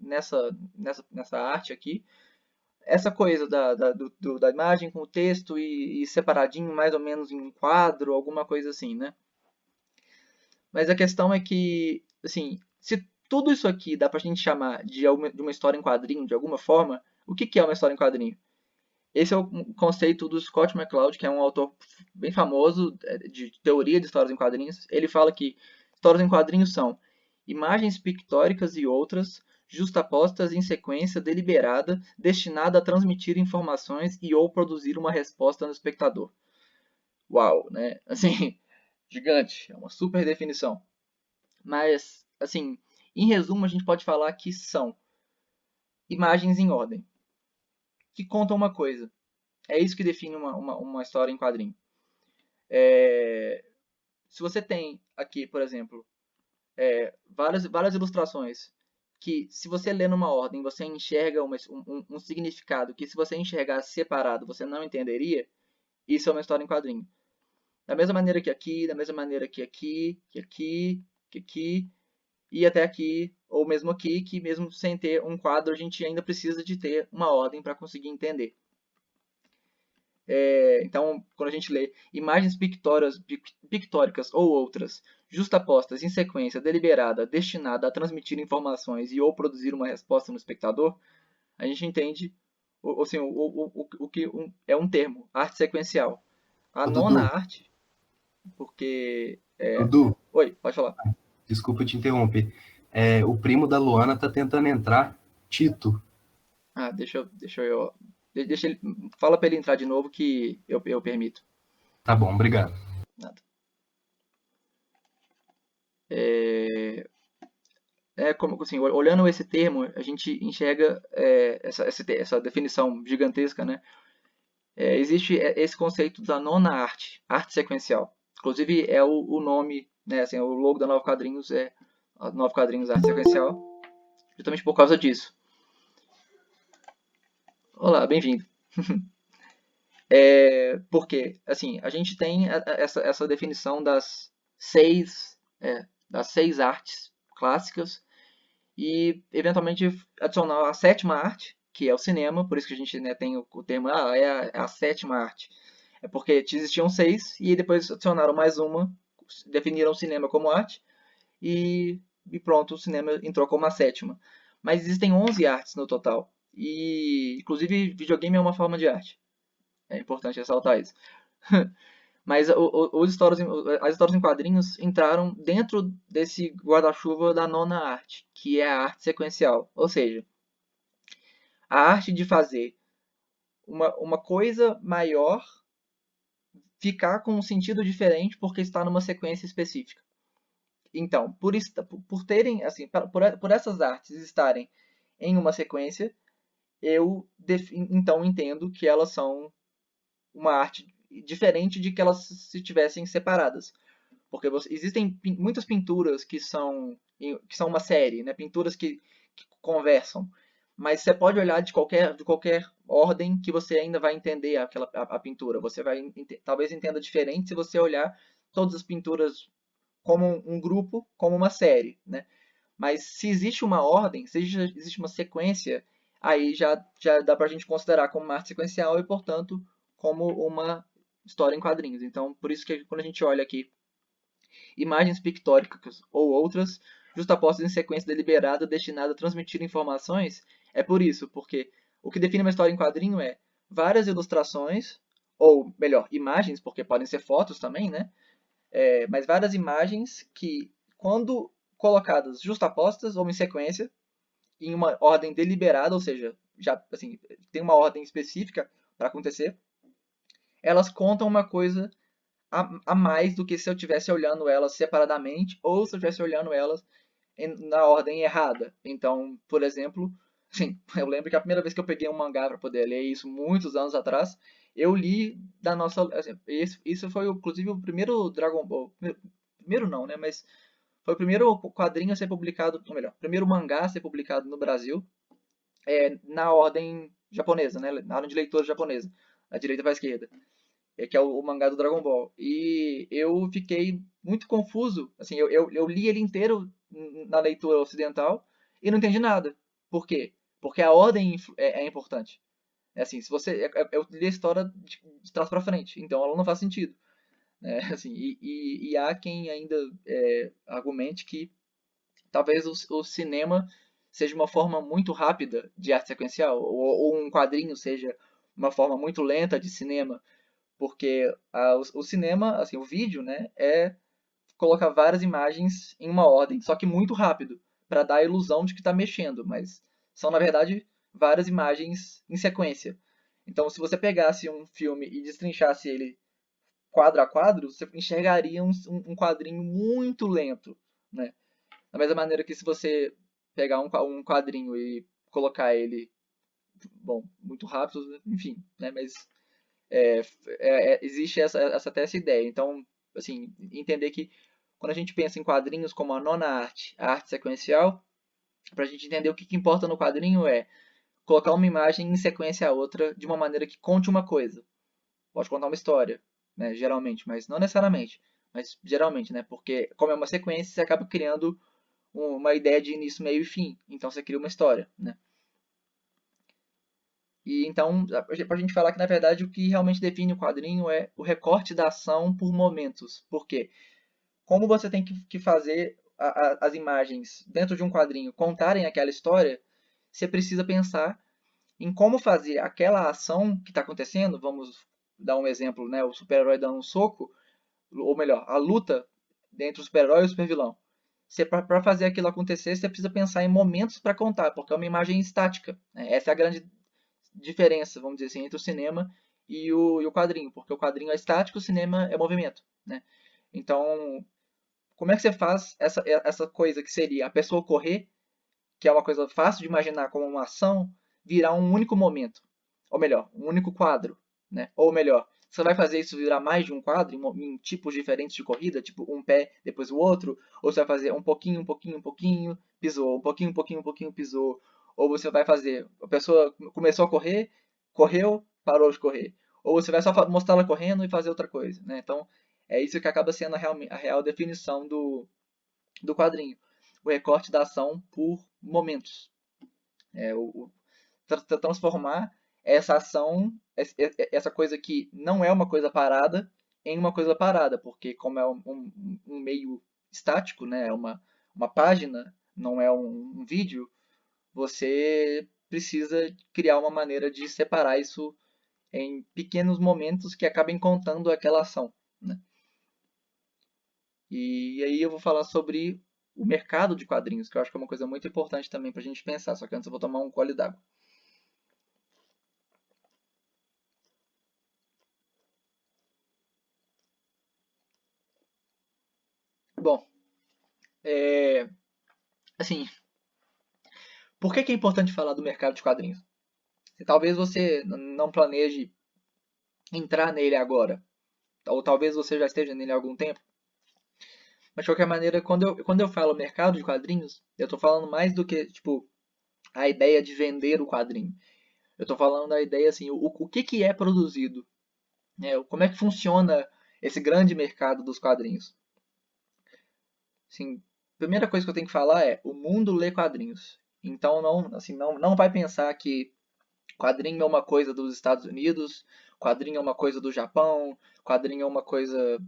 nessa arte aqui, essa coisa da imagem com o texto e separadinho mais ou menos em um quadro, alguma coisa assim, né? Mas a questão é que, assim, se tudo isso aqui dá pra gente chamar de uma história em quadrinho, de alguma forma, o que é uma história em quadrinho? Esse é o conceito do Scott McCloud, que é um autor bem famoso de teoria de histórias em quadrinhos. Ele fala que histórias em quadrinhos são imagens pictóricas e outras, justapostas em sequência deliberada, destinada a transmitir informações e ou produzir uma resposta no espectador. Uau, né? Assim, gigante, é uma super definição. Mas, assim, em resumo, a gente pode falar que são imagens em ordem, que contam uma coisa. É isso que define uma história em quadrinho. Se você tem aqui, por exemplo, várias ilustrações que, se você lê numa ordem, você enxerga um significado que, se você enxergar separado, você não entenderia, isso é uma história em quadrinho. Da mesma maneira que aqui, da mesma maneira que aqui, que aqui, que aqui, e até aqui, ou mesmo aqui, que mesmo sem ter um quadro, a gente ainda precisa de ter uma ordem para conseguir entender. Então, quando a gente lê imagens pictóricas ou outras, justapostas em sequência deliberada, destinada a transmitir informações e ou produzir uma resposta no espectador, a gente entende assim, o que é um termo, arte sequencial. A Ô, nona Dudu, arte, porque... Dudu, Oi, pode falar. desculpa te interromper. O primo da Luana tá tentando entrar, Tito. Ah, deixa ele, fala para ele entrar de novo que eu permito. Tá bom, obrigado. Nada. Como assim, olhando esse termo, a gente enxerga essa definição gigantesca, né? Existe esse conceito da nona arte, arte sequencial. Inclusive é o nome, né? Assim, o logo da Nova Quadrinhos é a Nova Quadrinhos Arte Sequencial, justamente por causa disso. Olá, bem-vindo. Porque, assim, a gente tem essa definição das seis artes clássicas e, eventualmente, adicionar a sétima arte, que é o cinema, por isso que a gente, né, tem o termo, é a sétima arte. É porque existiam seis e depois adicionaram mais uma, definiram o cinema como arte e pronto, o cinema entrou como a sétima. Mas existem 11 artes no total e, inclusive, videogame é uma forma de arte. É importante ressaltar isso. Mas as histórias em quadrinhos entraram dentro desse guarda-chuva da nona arte, que é a arte sequencial. Ou seja, a arte de fazer uma coisa maior ficar com um sentido diferente porque está numa sequência específica. Então, por terem, assim, por essas artes estarem em uma sequência, eu então entendo que elas são uma arte diferente de que elas se estivessem separadas. Porque existem muitas pinturas que são uma série, né? Pinturas que conversam. Mas você pode olhar de qualquer ordem que você ainda vai entender a pintura. Você vai talvez entenda diferente se você olhar todas as pinturas como um grupo, como uma série, né? Mas se existe uma ordem, se existe uma sequência, aí já dá pra gente considerar como uma arte sequencial e, portanto, como uma história em quadrinhos. Então, por isso que quando a gente olha aqui imagens pictóricas ou outras, justapostas em sequência deliberada destinada a transmitir informações, é por isso, porque o que define uma história em quadrinho é várias ilustrações, ou melhor, imagens, porque podem ser fotos também, né? Mas várias imagens que, quando colocadas justapostas ou em sequência, em uma ordem deliberada, ou seja, já assim, tem uma ordem específica para acontecer, elas contam uma coisa a mais do que se eu estivesse olhando elas separadamente ou se eu estivesse olhando elas na ordem errada. Então, por exemplo, sim, eu lembro que a primeira vez que eu peguei um mangá para poder ler isso, muitos anos atrás, eu li da nossa. Assim, isso foi inclusive o primeiro Dragon Ball. Primeiro não, né? Mas foi o primeiro quadrinho a ser publicado, ou melhor, o primeiro mangá a ser publicado no Brasil na ordem japonesa, né? Na ordem de leitura japonesa, da direita para a esquerda, que é o mangá do Dragon Ball. E eu fiquei muito confuso, assim, eu li ele inteiro na leitura ocidental e não entendi nada. Por quê? Porque a ordem é importante. É assim, se você eu li a história de trás para frente, então ela não faz sentido, né? Assim, e há quem ainda argumente que talvez o cinema seja uma forma muito rápida de arte sequencial, ou um quadrinho seja uma forma muito lenta de cinema, porque o cinema, assim, o vídeo, né, é colocar várias imagens em uma ordem, só que muito rápido, para dar a ilusão de que está mexendo, mas são, na verdade, várias imagens em sequência. Então, se você pegasse um filme e destrinchasse ele quadro a quadro, você enxergaria um quadrinho muito lento, né? Da mesma maneira que se você pegar um quadrinho e colocar ele, bom, muito rápido, enfim, né? Mas existe até essa ideia. Então, assim, entender que quando a gente pensa em quadrinhos como a nona arte, a arte sequencial, para a gente entender o que importa no quadrinho é colocar uma imagem em sequência a outra de uma maneira que conte uma coisa. Pode contar uma história, né, geralmente, mas não necessariamente. Mas geralmente, né? Porque como é uma sequência, você acaba criando uma ideia de início, meio e fim. Então você cria uma história, né? E então, para a gente falar que, na verdade, o que realmente define o quadrinho é o recorte da ação por momentos. Por quê? Como você tem que fazer as imagens dentro de um quadrinho contarem aquela história, você precisa pensar em como fazer aquela ação que está acontecendo. Vamos dar um exemplo, né? O super-herói dando um soco, ou melhor, a luta entre o super-herói e o super-vilão. Para fazer aquilo acontecer, você precisa pensar em momentos para contar, porque é uma imagem estática, né? Essa é a grande diferença, vamos dizer assim, entre o cinema e o quadrinho, porque o quadrinho é estático, o cinema é movimento, né? Então, como é que você faz essa coisa que seria a pessoa correr, que é uma coisa fácil de imaginar como uma ação, virar um único momento, ou melhor, um único quadro, né? Ou melhor, você vai fazer isso virar mais de um quadro em tipos diferentes de corrida, tipo um pé depois o outro, ou você vai fazer um pouquinho, um pouquinho, um pouquinho, pisou, um pouquinho, um pouquinho, um pouquinho, pisou, ou você vai fazer, a pessoa começou a correr, correu, parou de correr, ou você vai só mostrar ela correndo e fazer outra coisa, né? Então, é isso que acaba sendo a real definição do quadrinho, o recorte da ação por momentos. Transformar essa ação, essa coisa que não é uma coisa parada, em uma coisa parada, porque como é um meio estático, né, é uma página, não é um vídeo, você precisa criar uma maneira de separar isso em pequenos momentos que acabem contando aquela ação, E aí eu vou falar sobre o mercado de quadrinhos, que eu acho que é uma coisa muito importante também pra gente pensar, só que antes eu vou tomar um gole d'água. Bom, assim, por que que é importante falar do mercado de quadrinhos? Talvez você não planeje entrar nele agora, ou talvez você já esteja nele há algum tempo, mas de qualquer maneira, quando eu falo mercado de quadrinhos, eu estou falando mais do que, tipo, a ideia de vender o quadrinho. Eu estou falando da ideia, assim, o que é produzido, né? Como é que funciona esse grande mercado dos quadrinhos. Assim, a primeira coisa que eu tenho que falar é, o mundo lê quadrinhos. Então, não vai pensar que quadrinho é uma coisa dos Estados Unidos, quadrinho é uma coisa do Japão, quadrinho é uma coisa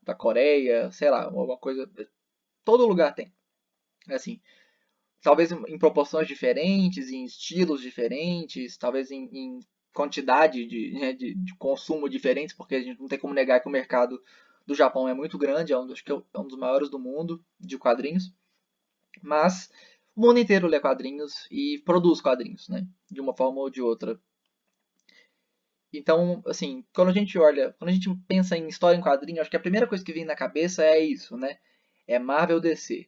da Coreia, sei lá, uma coisa. Todo lugar tem. Assim, talvez em proporções diferentes, em estilos diferentes, talvez em quantidade de consumo diferentes, porque a gente não tem como negar que o mercado do Japão é muito grande, acho que é um dos maiores do mundo de quadrinhos, mas o mundo inteiro lê quadrinhos e produz quadrinhos, né, de uma forma ou de outra. Então, assim, quando a gente pensa em história em quadrinho, acho que a primeira coisa que vem na cabeça é isso, né? É Marvel DC,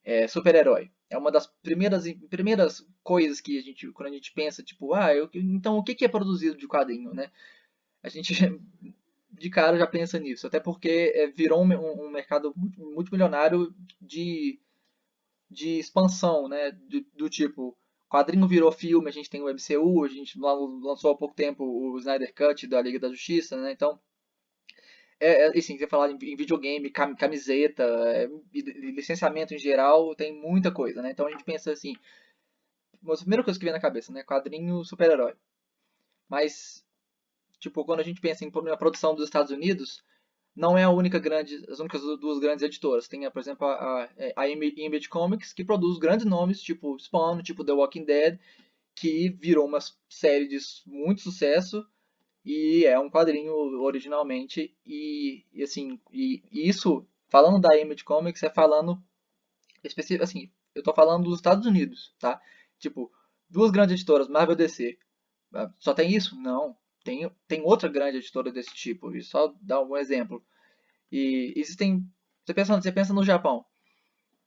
é super-herói. É uma das primeiras coisas que quando a gente pensa, tipo, então o que é produzido de quadrinho, né? A gente de cara já pensa nisso, até porque virou um mercado multimilionário de expansão, né? Do tipo, quadrinho virou filme, a gente tem o MCU, a gente lançou há pouco tempo o Snyder Cut da Liga da Justiça, né? Então, assim, você falar em videogame, camiseta, e licenciamento em geral, tem muita coisa, né? Então a gente pensa assim, a primeira coisa que vem na cabeça, né? Quadrinho super-herói. Mas, tipo, quando a gente pensa em na produção dos Estados Unidos, não é as únicas duas grandes editoras. Tem, por exemplo, a Image Comics, que produz grandes nomes, tipo Spawn, tipo The Walking Dead, que virou uma série de muito sucesso e é um quadrinho originalmente. E isso, falando da Image Comics, é falando específico, assim, eu tô falando dos Estados Unidos, tá? Tipo, duas grandes editoras, Marvel e DC. Só tem isso? Não. Tem outra grande editora desse tipo, e só dar um exemplo. E existem. Você pensa no Japão.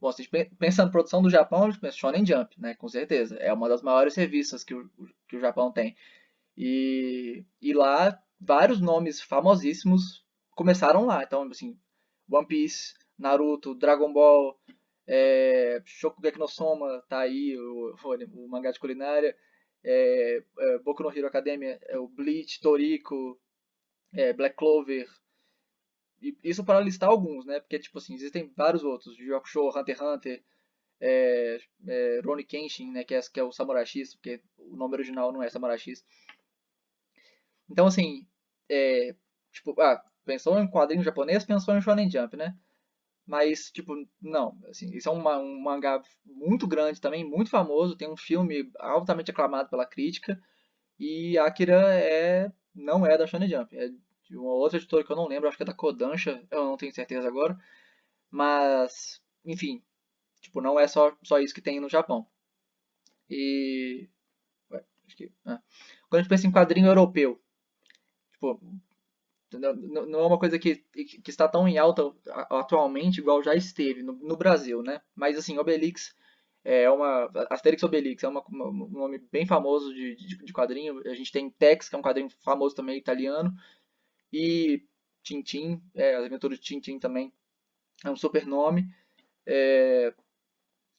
Bom, se a gente pensa na produção do Japão, a gente pensa Shonen Jump, né? Com certeza. É uma das maiores revistas que o Japão tem. E lá, vários nomes famosíssimos começaram lá. Então, assim, One Piece, Naruto, Dragon Ball, Shokugeki no Soma, tá aí, o mangá de culinária, Boku no Hero Academia, o Bleach, Toriko, Black Clover, e isso para listar alguns, né? Porque, tipo assim, existem vários outros. Yu Yu Hakusho, Hunter x Hunter, Rurouni Kenshin, né? Que é o Samurai X, porque o nome original não é Samurai X. Então, assim, tipo, pensou em quadrinho japonês, pensou em Shonen Jump, né? Mas, tipo, não. Assim, isso é um mangá muito grande também, muito famoso. Tem um filme altamente aclamado pela crítica. E Akira não é da Shonen Jump. É de uma outra editora que eu não lembro, acho que é da Kodansha, eu não tenho certeza agora. Mas, enfim, tipo, não é só isso que tem no Japão. E. Ué, acho que. Quando a gente pensa em quadrinho europeu, tipo, não é uma coisa que está tão em alta atualmente igual já esteve no Brasil, né? Mas assim, Obelix Asterix Obelix é um nome bem famoso de quadrinho. A gente tem Tex, que é um quadrinho famoso também italiano. E Tintin, as aventuras de Tintin também é um super nome.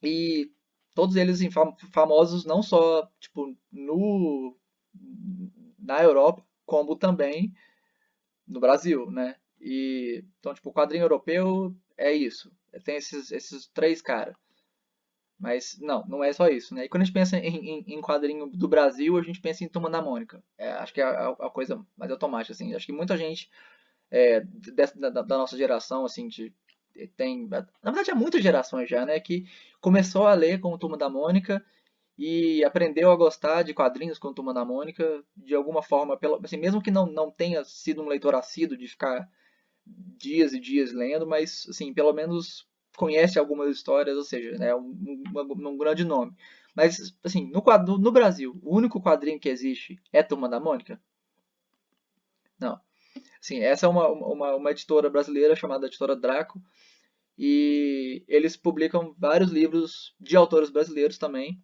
E todos eles assim, famosos não só tipo, na Europa, como também no Brasil, né? Então, tipo, o quadrinho europeu é isso. Tem esses três caras. Mas não é só isso, né? E quando a gente pensa em quadrinho do Brasil, a gente pensa em Turma da Mônica. Acho que é a coisa mais automática, assim. Acho que muita gente da nossa geração, assim, na verdade, há muitas gerações já, né? Que começou a ler com o Turma da Mônica e aprendeu a gostar de quadrinhos com o Turma da Mônica de alguma forma, assim, mesmo que não tenha sido um leitor assíduo de ficar dias e dias lendo, mas, assim, pelo menos conhece algumas histórias, ou seja, é um grande nome. Mas, assim, no Brasil, o único quadrinho que existe é Turma da Mônica? Não. Assim, essa é uma editora brasileira chamada Editora Draco, e eles publicam vários livros de autores brasileiros também.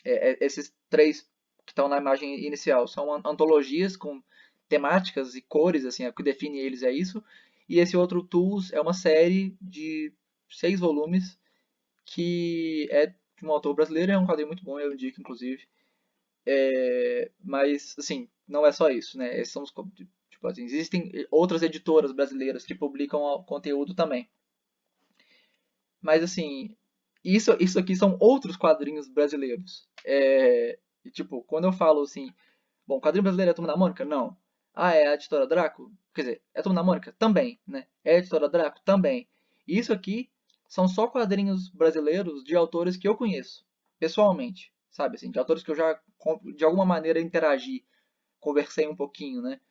Esses três que estão na imagem inicial são antologias com temáticas e cores, assim, o que define eles é isso. E esse outro Tools é uma série de 6 volumes que é de um autor brasileiro, é um quadrinho muito bom, eu indico, inclusive. Mas, assim, não é só isso, né? Esses são tipo assim, existem outras editoras brasileiras que publicam conteúdo também. Mas, assim, isso aqui são outros quadrinhos brasileiros. E, tipo, quando eu falo assim, bom, quadrinho brasileiro é a Turma da Mônica? Não. Ah, é a Editora Draco? Quer dizer, é a Turma da Mônica? Também, né? É a Editora Draco? Também. E isso aqui são só quadrinhos brasileiros de autores que eu conheço, pessoalmente, sabe? Assim, de autores que eu já, de alguma maneira, interagi, conversei um pouquinho, né?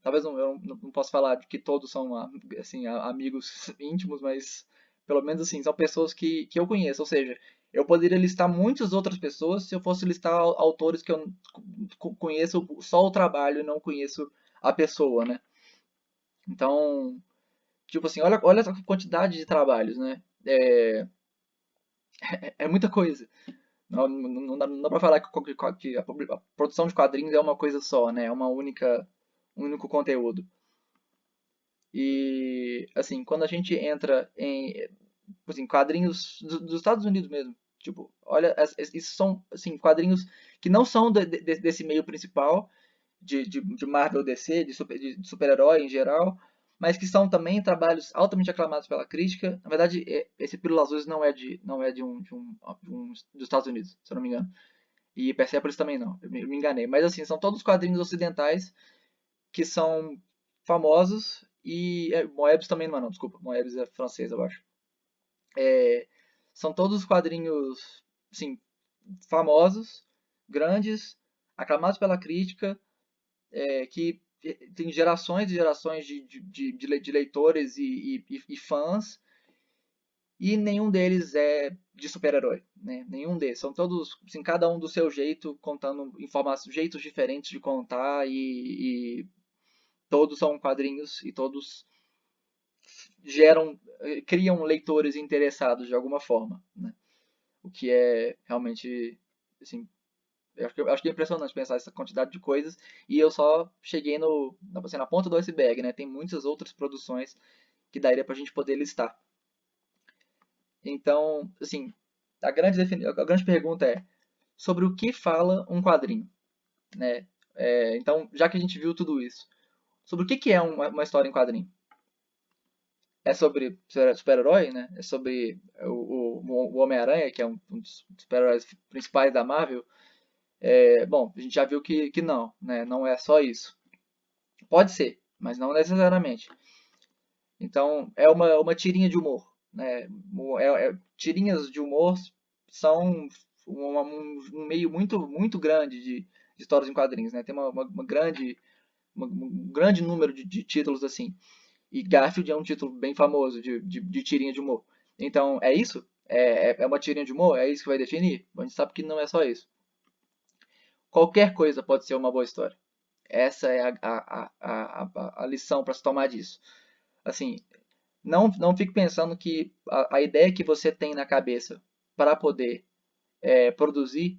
Talvez eu não possa falar de que todos são assim, amigos íntimos, mas pelo menos assim, são pessoas que eu conheço. Ou seja, eu poderia listar muitas outras pessoas se eu fosse listar autores que eu conheço só o trabalho e não conheço a pessoa, né? Então, tipo assim, olha a quantidade de trabalhos, né? É muita coisa. Não dá pra falar que a produção de quadrinhos é uma coisa só, né? É um único conteúdo. E, assim, quando a gente entra em, assim, quadrinhos dos Estados Unidos mesmo, tipo, olha, isso são, assim, quadrinhos que não são desse meio principal de Marvel DC, de super-herói em geral, mas que são também trabalhos altamente aclamados pela crítica. Na verdade, esse Pílulas Azuis não é dos Estados Unidos, se eu não me engano. E Persepolis também não, eu me enganei. Mas, assim, são todos quadrinhos ocidentais que são famosos e Moebius também não é, não, desculpa, Moebius é francês, eu acho. São todos quadrinhos, assim, famosos, grandes, aclamados pela crítica, que tem gerações e gerações de leitores e fãs, e nenhum deles é de super-herói, né? Nenhum deles. São todos, assim, cada um do seu jeito, contando informações, jeitos diferentes de contar, e todos são quadrinhos e todos criam leitores interessados de alguma forma, né? O que é realmente, assim, eu acho que é impressionante pensar essa quantidade de coisas, e eu só cheguei assim, na ponta do iceberg, né? Tem muitas outras produções que daria pra gente poder listar. Então, assim, a grande pergunta é sobre o que fala um quadrinho, né? Então, já que a gente viu tudo isso, sobre o que é uma história em quadrinho? É sobre super-herói, né? É sobre o Homem-Aranha, que é um dos super-heróis principais da Marvel. Bom, a gente já viu que não, né? Não é só isso. Pode ser, mas não necessariamente. Então, é uma tirinha de humor, né? Tirinhas de humor são um meio muito grande de histórias em quadrinhos, né? Tem um grande número de títulos assim. E Garfield é um título bem famoso de tirinha de humor. Então, é isso? É uma tirinha de humor? É isso que vai definir? Bom, a gente sabe que não é só isso. Qualquer coisa pode ser uma boa história. Essa é a lição para se tomar disso. Assim, não fique pensando que a ideia que você tem na cabeça para poder produzir,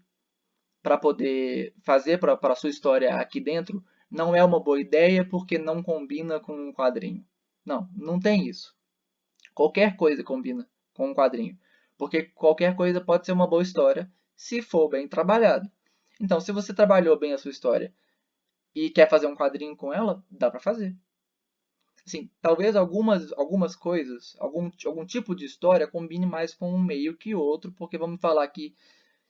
para poder fazer para a sua história aqui dentro, não é uma boa ideia porque não combina com um quadrinho. Não tem isso. Qualquer coisa combina com um quadrinho. Porque qualquer coisa pode ser uma boa história se for bem trabalhado. Então, se você trabalhou bem a sua história e quer fazer um quadrinho com ela, dá para fazer. Assim, talvez algumas coisas, algum tipo de história combine mais com um meio que outro, porque vamos falar que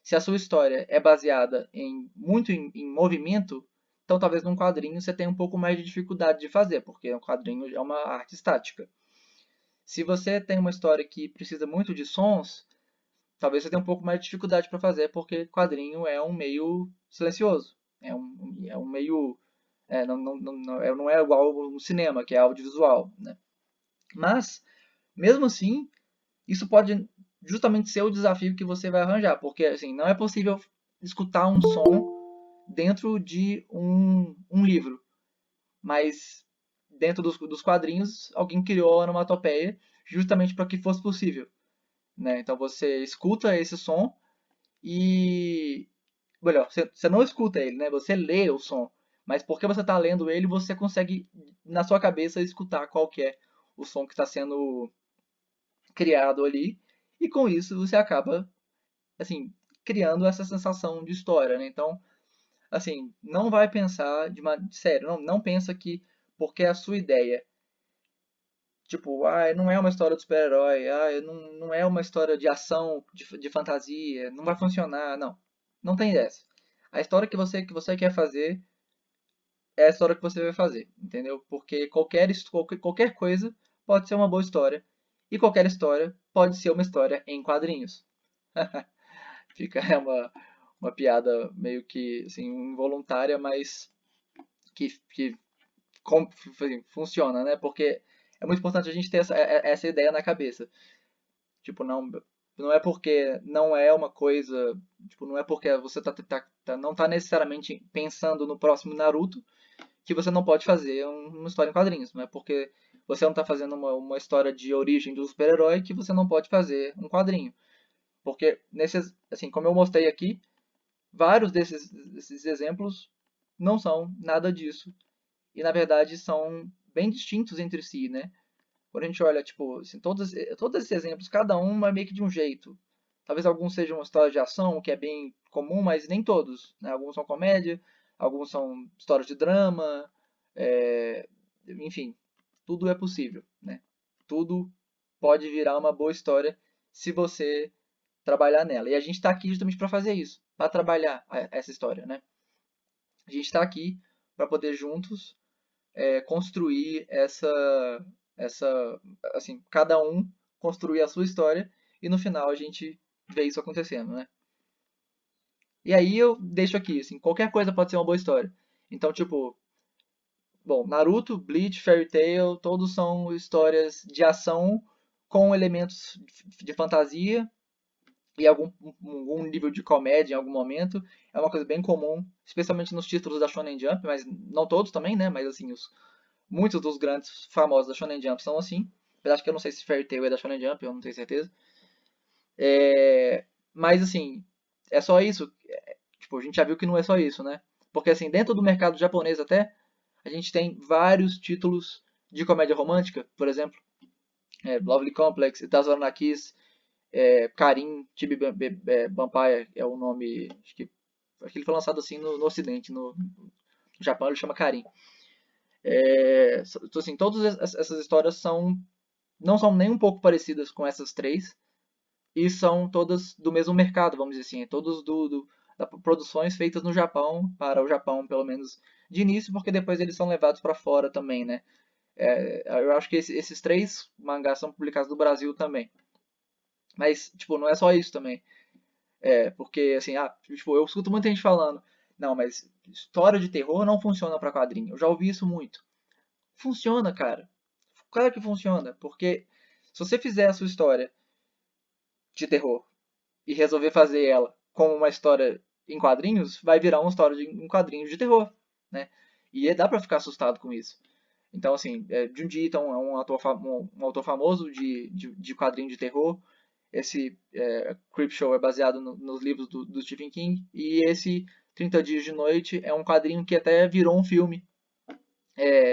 se a sua história é baseada muito em movimento, então talvez num quadrinho você tenha um pouco mais de dificuldade de fazer, porque um quadrinho é uma arte estática. Se você tem uma história que precisa muito de sons, talvez você tenha um pouco mais de dificuldade para fazer, porque quadrinho é um meio silencioso. É um meio Não é igual o cinema, que é audiovisual, né? Mas, mesmo assim, isso pode justamente ser o desafio que você vai arranjar, porque assim, não é possível escutar um som dentro de um livro, mas dentro dos quadrinhos alguém criou a onomatopeia justamente para que fosse possível, né? Então você escuta esse som e, melhor, você não escuta ele, né? Você lê o som, mas porque você está lendo ele, você consegue na sua cabeça escutar qual que é o som que está sendo criado ali, e com isso você acaba, assim, criando essa sensação de história, né? Então, assim, não vai pensar sério, não pensa que porque é a sua ideia, tipo, não é uma história de super-herói, não é uma história de ação, de fantasia, não vai funcionar, não. Não tem dessa. A história que você quer fazer é a história que você vai fazer, entendeu? Porque qualquer coisa pode ser uma boa história, e qualquer história pode ser uma história em quadrinhos. É uma piada meio que assim, involuntária, mas que assim, funciona, né? Porque é muito importante a gente ter essa ideia na cabeça. Tipo, não é porque não é uma coisa. Tipo, não é porque você não tá necessariamente pensando no próximo Naruto que você não pode fazer uma história em quadrinhos. Não é porque você não está fazendo uma história de origem do super-herói que você não pode fazer um quadrinho. Porque, assim, como eu mostrei aqui, vários desses exemplos não são nada disso. E, na verdade, são bem distintos entre si, né? Quando a gente olha, tipo, assim, todos esses exemplos, cada um é meio que de um jeito. Talvez alguns sejam uma história de ação, que é bem comum, mas nem todos, né? Alguns são comédia, alguns são histórias de drama, enfim, tudo é possível, né? Tudo pode virar uma boa história se você trabalhar nela. E a gente está aqui justamente para fazer isso, para trabalhar essa história, né? A gente está aqui para poder juntos construir assim, cada um construir a sua história e no final a gente vê isso acontecendo, né? E aí eu deixo aqui, assim, qualquer coisa pode ser uma boa história. Então, tipo, bom, Naruto, Bleach, Fairy Tail, todos são histórias de ação com elementos de fantasia e algum nível de comédia em algum momento. É uma coisa bem comum, especialmente nos títulos da Shonen Jump, mas não todos também, né? Mas assim, muitos dos grandes famosos da Shonen Jump são assim. Apesar que eu não sei se Fairy Tail é da Shonen Jump, eu não tenho certeza. Mas assim, é só isso? Tipo, a gente já viu que não é só isso, né? Porque assim, dentro do mercado japonês até, a gente tem vários títulos de comédia romântica, por exemplo. Lovely Complex, Itazura no Kiss, Karin, Chibi Vampire é o nome, acho que ele foi lançado assim no ocidente, no Japão ele chama Karin. Assim, todas essas histórias não são nem um pouco parecidas com essas três e são todas do mesmo mercado, vamos dizer assim, todas produções feitas no Japão, para o Japão pelo menos de início, porque depois eles são levados para fora também, né? Eu acho que esses três mangás são publicados no Brasil também. Mas, tipo, não é só isso também. Porque, assim, tipo, eu escuto muita gente falando, não, mas história de terror não funciona para quadrinho. Eu já ouvi isso muito. Funciona, cara. Claro que funciona, porque se você fizer a sua história de terror e resolver fazer ela como uma história em quadrinhos, vai virar uma história em quadrinhos de terror, né? E dá pra ficar assustado com isso. Então, assim, Junji Ito é um autor famoso de quadrinho de terror. Esse Creepshow é baseado nos livros do Stephen King. E esse 30 Dias de Noite é um quadrinho que até virou um filme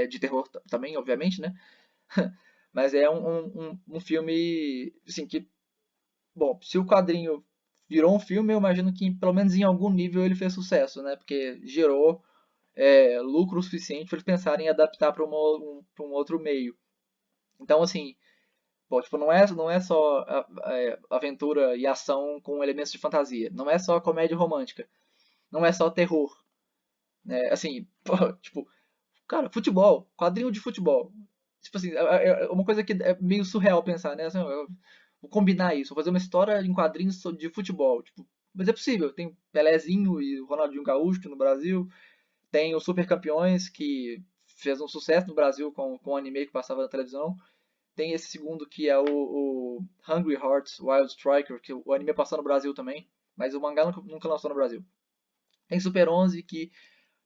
de terror também, obviamente, né? Mas é um filme, assim, que, bom, se o quadrinho virou um filme, eu imagino que pelo menos em algum nível ele fez sucesso, né? Porque gerou lucro suficiente para eles pensarem em adaptar para um outro meio. Então, assim, bom, tipo, não é só aventura e ação com elementos de fantasia. Não é só comédia romântica. Não é só terror. Né? Assim, tipo, cara, futebol, quadrinho de futebol. Tipo assim, é uma coisa que é meio surreal pensar, né? Assim, eu vou combinar isso, vou fazer uma história em quadrinhos de futebol. Tipo, mas é possível, tem Pelézinho e Ronaldinho Gaúcho no Brasil, Tem o Super Campeões, que fez um sucesso no Brasil com o anime que passava na televisão. Tem esse segundo que é o Hungry Hearts Wild Striker, que o anime passou no Brasil também, mas o mangá nunca lançou no Brasil. Tem Super 11, que,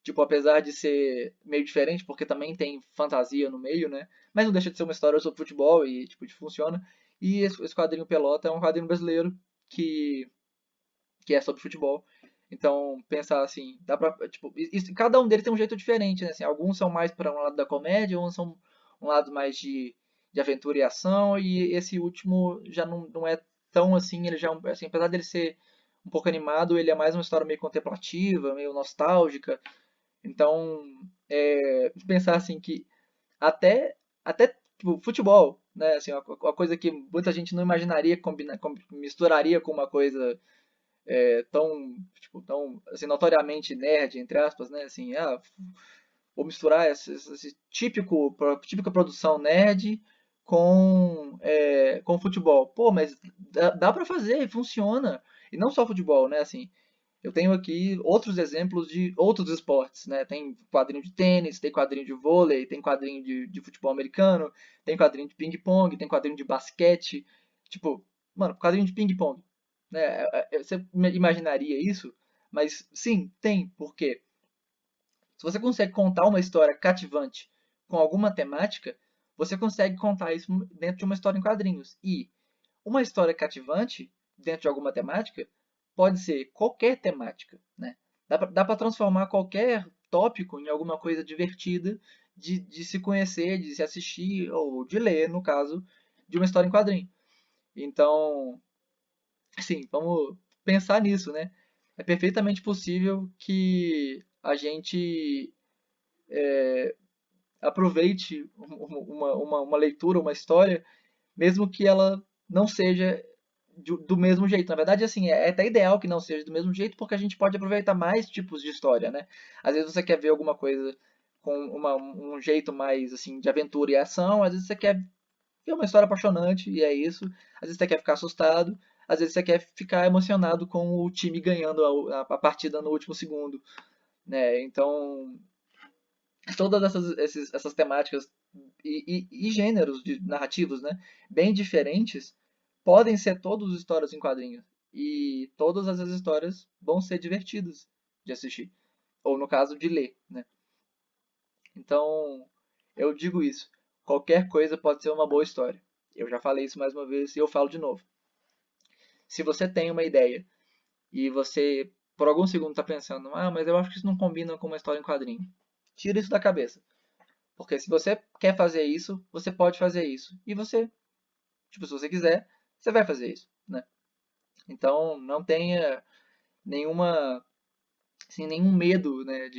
tipo, apesar de ser meio diferente, porque também tem fantasia no meio, né? Mas não deixa de ser uma história sobre futebol e, tipo, funciona. E esse quadrinho Pelota é um quadrinho brasileiro que é sobre futebol. Então, pensar assim, dá pra, tipo, cada um deles tem um jeito diferente, né? Assim, alguns são mais para um lado da comédia, uns são um lado mais de aventura e ação, e esse último já não é tão assim, ele já, assim, apesar dele ser um pouco animado, ele é mais uma história meio contemplativa, meio nostálgica. Então, pensar assim que até tipo, futebol, né? Assim, uma coisa que muita gente não imaginaria misturaria com uma coisa tão assim, notoriamente nerd, entre aspas, né? Assim, vou misturar esse típica produção nerd com futebol. Pô, mas dá pra fazer, funciona. E não só futebol, né? Assim, eu tenho aqui outros exemplos de outros esportes, né? Tem quadrinho de tênis, tem quadrinho de vôlei, tem quadrinho de futebol americano, tem quadrinho de ping-pong, tem quadrinho de basquete. Tipo, mano, quadrinho de ping-pong, né? Você imaginaria isso? Mas sim, tem. Por quê? Se você consegue contar uma história cativante com alguma temática, você consegue contar isso dentro de uma história em quadrinhos. E uma história cativante dentro de alguma temática pode ser qualquer temática, né? Dá para transformar qualquer tópico em alguma coisa divertida de se conhecer, de se assistir ou de ler, no caso, de uma história em quadrinho. Então, assim, vamos pensar nisso, né? É perfeitamente possível que a gente aproveite uma leitura, uma história, mesmo que ela não seja do mesmo jeito. Na verdade, assim, é até ideal que não seja do mesmo jeito, porque a gente pode aproveitar mais tipos de história, né? Às vezes você quer ver alguma coisa com um jeito mais, assim, de aventura e ação, às vezes você quer ver uma história apaixonante, e é isso. Às vezes você quer ficar assustado, às vezes você quer ficar emocionado com o time ganhando a partida no último segundo, né? Então, todas essas temáticas e gêneros de narrativos, né, bem diferentes, podem ser todas histórias em quadrinhos. E todas as histórias vão ser divertidas de assistir. Ou no caso, de ler, né? Então, eu digo isso. Qualquer coisa pode ser uma boa história. Eu já falei isso mais uma vez e eu falo de novo. Se você tem uma ideia e você, por algum segundo, está pensando, mas eu acho que isso não combina com uma história em quadrinho. Tira isso da cabeça. Porque se você quer fazer isso, você pode fazer isso. E você, tipo, se você quiser, você vai fazer isso, né? Então, não tenha nenhuma, assim, nenhum medo, né,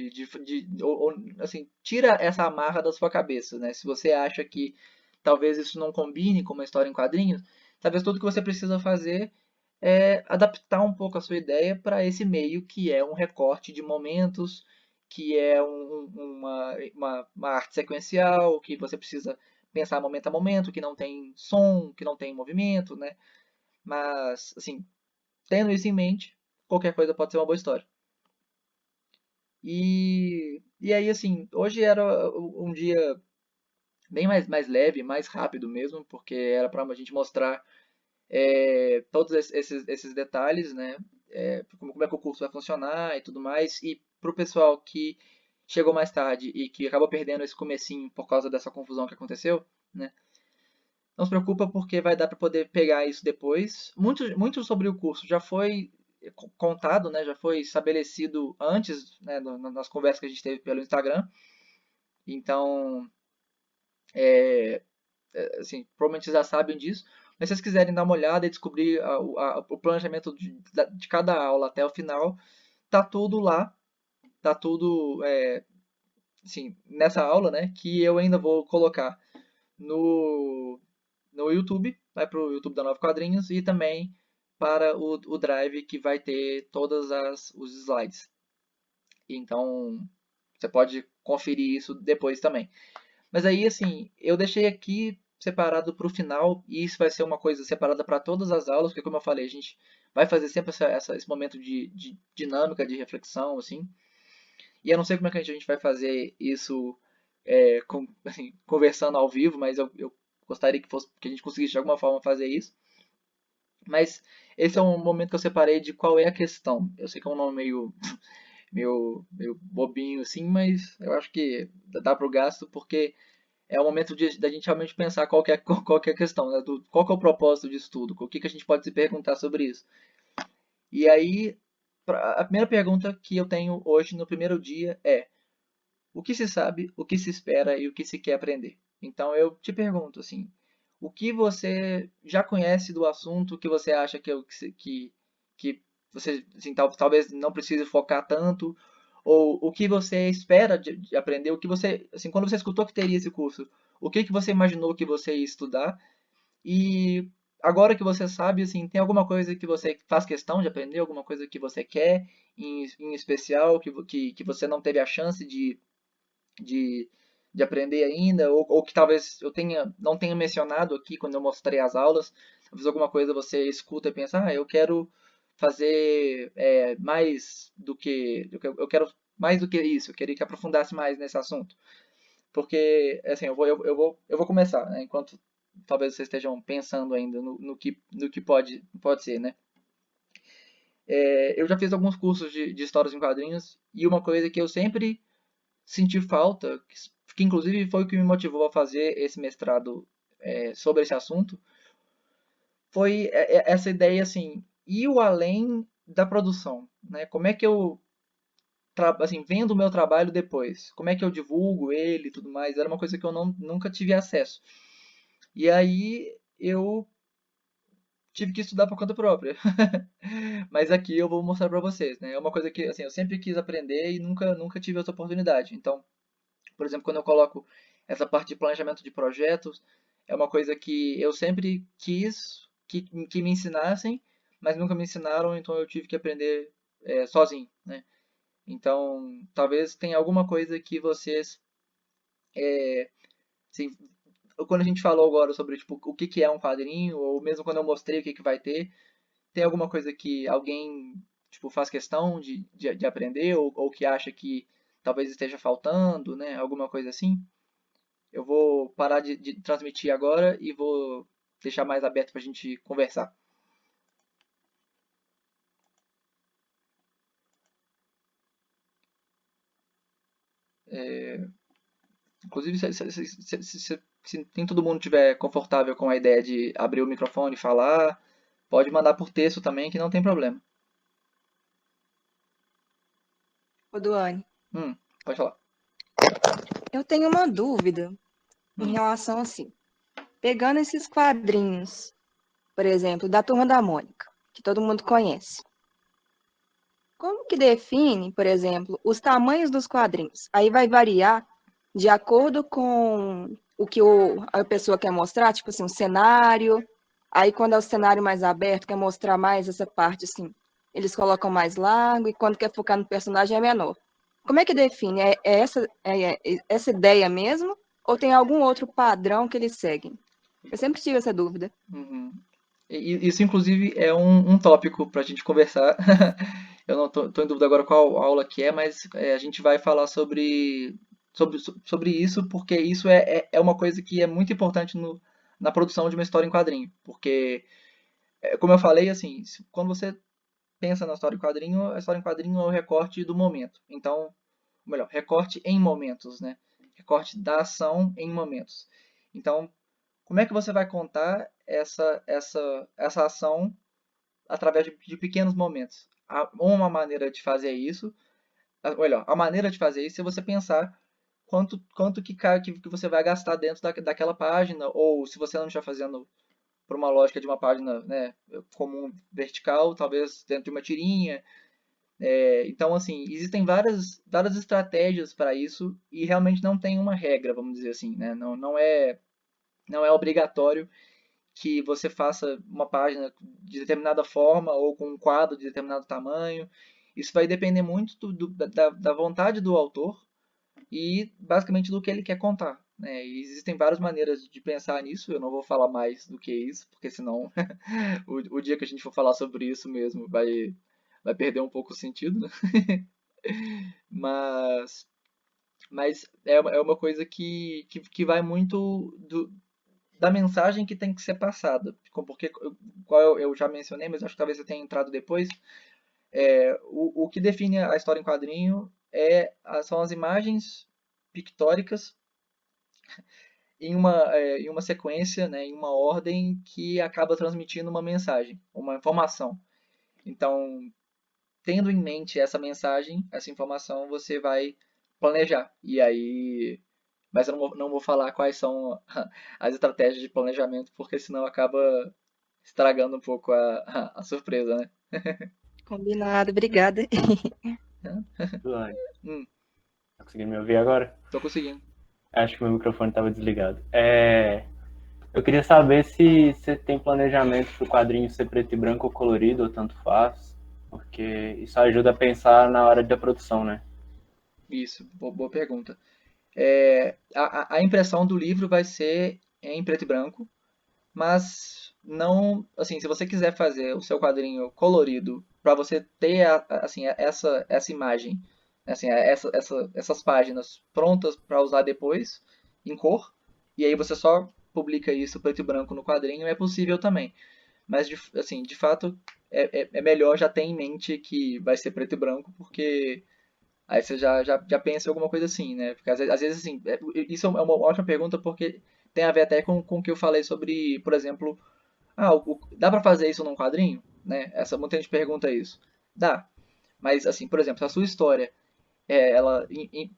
assim, tira essa amarra da sua cabeça, né? Se você acha que talvez isso não combine com uma história em quadrinhos, talvez tudo que você precisa fazer é adaptar um pouco a sua ideia para esse meio que é um recorte de momentos, que é uma arte sequencial, que você precisa pensar momento a momento, que não tem som, que não tem movimento, né? Mas, assim, tendo isso em mente, qualquer coisa pode ser uma boa história. E aí, assim, hoje era um dia bem mais leve, mais rápido mesmo, porque era para a gente mostrar todos esses detalhes, né? Como é que o curso vai funcionar e tudo mais. E para o pessoal que chegou mais tarde e que acabou perdendo esse comecinho por causa dessa confusão que aconteceu, né? Não se preocupa porque vai dar para poder pegar isso depois. Muito sobre o curso já foi contado, né? Já foi estabelecido antes, né? Nas conversas que a gente teve pelo Instagram. Então, assim, provavelmente vocês já sabem disso. Mas se vocês quiserem dar uma olhada e descobrir o planejamento de cada aula até o final, tá tudo lá, tá tudo assim, nessa aula, né, que eu ainda vou colocar no YouTube, vai para o YouTube da Nova Quadrinhos e também para o Drive que vai ter todos os slides. Então, você pode conferir isso depois também. Mas aí, assim, eu deixei aqui separado para o final, e isso vai ser uma coisa separada para todas as aulas, porque como eu falei, a gente vai fazer sempre esse momento de dinâmica, de reflexão, assim. E eu não sei como é que a gente vai fazer isso assim, conversando ao vivo, mas eu gostaria que a gente conseguisse de alguma forma fazer isso. Mas esse é um momento que eu separei de qual é a questão. Eu sei que é um nome meio bobinho assim, mas eu acho que dá para o gasto porque é o momento da gente realmente pensar qual que é a questão, né? Qual que é o propósito disso tudo, o que que a gente pode se perguntar sobre isso. E aí, a primeira pergunta que eu tenho hoje no primeiro dia é: o que se sabe, o que se espera e o que se quer aprender? Então eu te pergunto assim, o que você já conhece do assunto que você acha que você assim, talvez não precise focar tanto, ou o que você espera de aprender, o que você, assim, quando você escutou que teria esse curso, o que que você imaginou que você ia estudar? E agora que você sabe, assim, tem alguma coisa que você faz questão de aprender, alguma coisa que você quer em especial, que você não teve a chance de, de aprender ainda, ou que talvez não tenha mencionado aqui quando eu mostrei as aulas, talvez alguma coisa você escuta e pensa, eu quero fazer mais do que, eu quero mais do que isso, eu queria que aprofundasse mais nesse assunto. Porque, assim, eu vou começar, né, enquanto talvez vocês estejam pensando ainda no que pode ser, né? Eu já fiz alguns cursos de histórias em quadrinhos, e uma coisa que eu sempre senti falta, que inclusive foi o que me motivou a fazer esse mestrado sobre esse assunto, foi essa ideia assim, ir o além da produção, né? Como é que eu, assim, vendo o meu trabalho depois, como é que eu divulgo ele e tudo mais, era uma coisa que eu nunca tive acesso. E aí eu tive que estudar por conta própria. Mas aqui eu vou mostrar pra vocês, né? É uma coisa que assim, eu sempre quis aprender e nunca tive essa oportunidade. Então, por exemplo, quando eu coloco essa parte de planejamento de projetos, é uma coisa que eu sempre quis que me ensinassem, mas nunca me ensinaram, então eu tive que aprender sozinho, né? Então, talvez tenha alguma coisa que vocês, assim, quando a gente falou agora sobre tipo, o que que é um quadrinho, ou mesmo quando eu mostrei o que que vai ter, tem alguma coisa que alguém tipo, faz questão de aprender, ou que acha que talvez esteja faltando, né? Alguma coisa assim? Eu vou parar de transmitir agora e vou deixar mais aberto para a gente conversar. Inclusive, se nem todo mundo estiver confortável com a ideia de abrir o microfone e falar, pode mandar por texto também, que não tem problema. Ô, Duane, Pode falar. eu tenho uma dúvida em Hum, relação assim, pegando esses quadrinhos, por exemplo, da Turma da Mônica, que todo mundo conhece. Como que define, por exemplo, os tamanhos dos quadrinhos? Aí vai variar de acordo com o que a pessoa quer mostrar, tipo assim, um cenário. Aí quando é o cenário mais aberto, quer mostrar mais essa parte assim, eles colocam mais largo e quando quer focar no personagem é menor. Como é que define? Essa ideia mesmo? Ou tem algum outro padrão que eles seguem? Eu sempre tive essa dúvida. uhum. Isso, inclusive, é um tópico para a gente conversar. Eu não tô em dúvida agora qual aula que é, mas a gente vai falar sobre isso, porque isso é uma coisa que é muito importante na produção de uma história em quadrinho. Porque, como eu falei, assim, quando você pensa na história em quadrinho, a história em quadrinho é o recorte do momento. Então, ou melhor, recorte em momentos, né? Recorte da ação em momentos. Então, como é que você vai contar essa ação através de pequenos momentos? Uma maneira de fazer isso, melhor, a maneira de fazer isso é você pensar quanto que você vai gastar dentro daquela página, ou se você não estiver fazendo por uma lógica de uma página, né, comum vertical, talvez dentro de uma tirinha. Então, assim, existem várias estratégias para isso e realmente não tem uma regra, vamos dizer assim, né? Não é obrigatório que você faça uma página de determinada forma ou com um quadro de determinado tamanho. Isso vai depender muito da vontade do autor e basicamente do que ele quer contar, né? E existem várias maneiras de pensar nisso. Eu não vou falar mais do que isso, porque senão o dia que a gente for falar sobre isso mesmo vai perder um pouco o sentido, né? Mas, mas é uma coisa que vai muito da mensagem que tem que ser passada. Porque, qual eu já mencionei, mas acho que talvez eu tenha entrado depois, o que define a história em quadrinho são as imagens pictóricas em uma sequência, né, em uma ordem que acaba transmitindo uma mensagem, uma informação. Então, tendo em mente essa mensagem, essa informação, você vai planejar. E aí, mas eu não vou falar quais são as estratégias de planejamento, porque senão acaba estragando um pouco a surpresa, né? Combinado, obrigada. Tuane, Hum, tá conseguindo me ouvir agora? tô conseguindo. Acho que meu microfone estava desligado. Eu queria saber se você tem planejamento para o quadrinho ser preto e branco ou colorido, ou tanto faz, porque isso ajuda a pensar na hora da produção, né? Isso, boa pergunta. A impressão do livro vai ser em preto e branco, mas não, assim, se você quiser fazer o seu quadrinho colorido para você ter assim, essa imagem, assim, essas páginas prontas para usar depois em cor, e aí você só publica isso preto e branco no quadrinho, é possível também. Mas assim, de fato é melhor já ter em mente que vai ser preto e branco, porque aí você já pensa em alguma coisa assim, né? Porque às vezes assim, isso é uma ótima pergunta porque tem a ver até com o que eu falei sobre, por exemplo, dá pra fazer isso num quadrinho? Né? Muita gente pergunta isso. Dá. Mas assim, por exemplo, se a sua história ela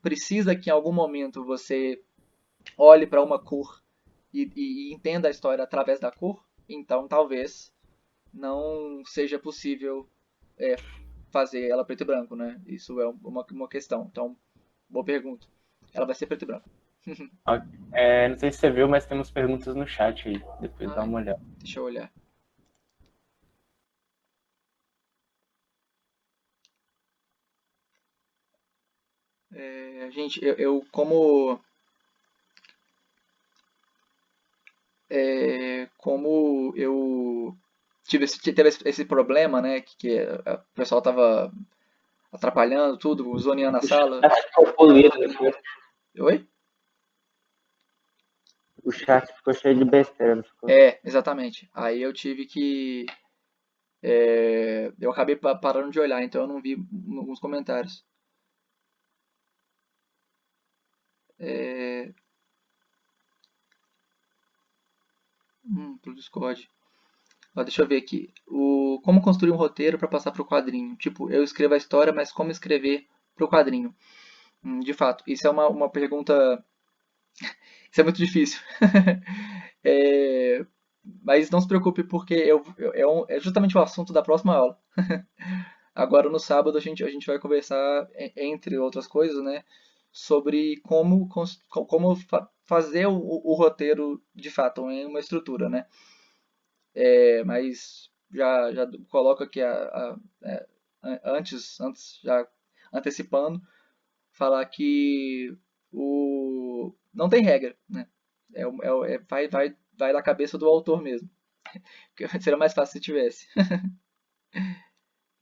precisa que em algum momento você olhe para uma cor e entenda a história através da cor, então talvez não seja possível é, fazer ela preto e branco, né? Isso é uma questão. Então, boa pergunta. Ela vai ser preto e branco. Não sei se você viu, mas temos perguntas no chat aí. Depois dá Ai, uma olhada. deixa eu olhar. Gente, como eu teve esse problema, né? Que o pessoal tava atrapalhando tudo, zoneando a O chat sala. ficou polido, não foi? Oi? O chat ficou cheio de besteira, não ficou? Exatamente. Aí eu tive que. Eu acabei parando de olhar, então eu não vi alguns comentários. É, Pro Discord. Ó, deixa eu ver aqui. Como construir um roteiro para passar para o quadrinho? Tipo, eu escrevo a história, mas como escrever para o quadrinho? De fato, isso é uma pergunta. Isso é muito difícil. É, mas não se preocupe, porque é justamente o assunto da próxima aula. Agora no sábado a gente vai conversar, entre outras coisas, né, sobre como fazer o roteiro de fato em uma estrutura, né? Mas já coloco aqui antes já antecipando, falar que não tem regra, né? Vai da cabeça do autor mesmo. Seria mais fácil se tivesse.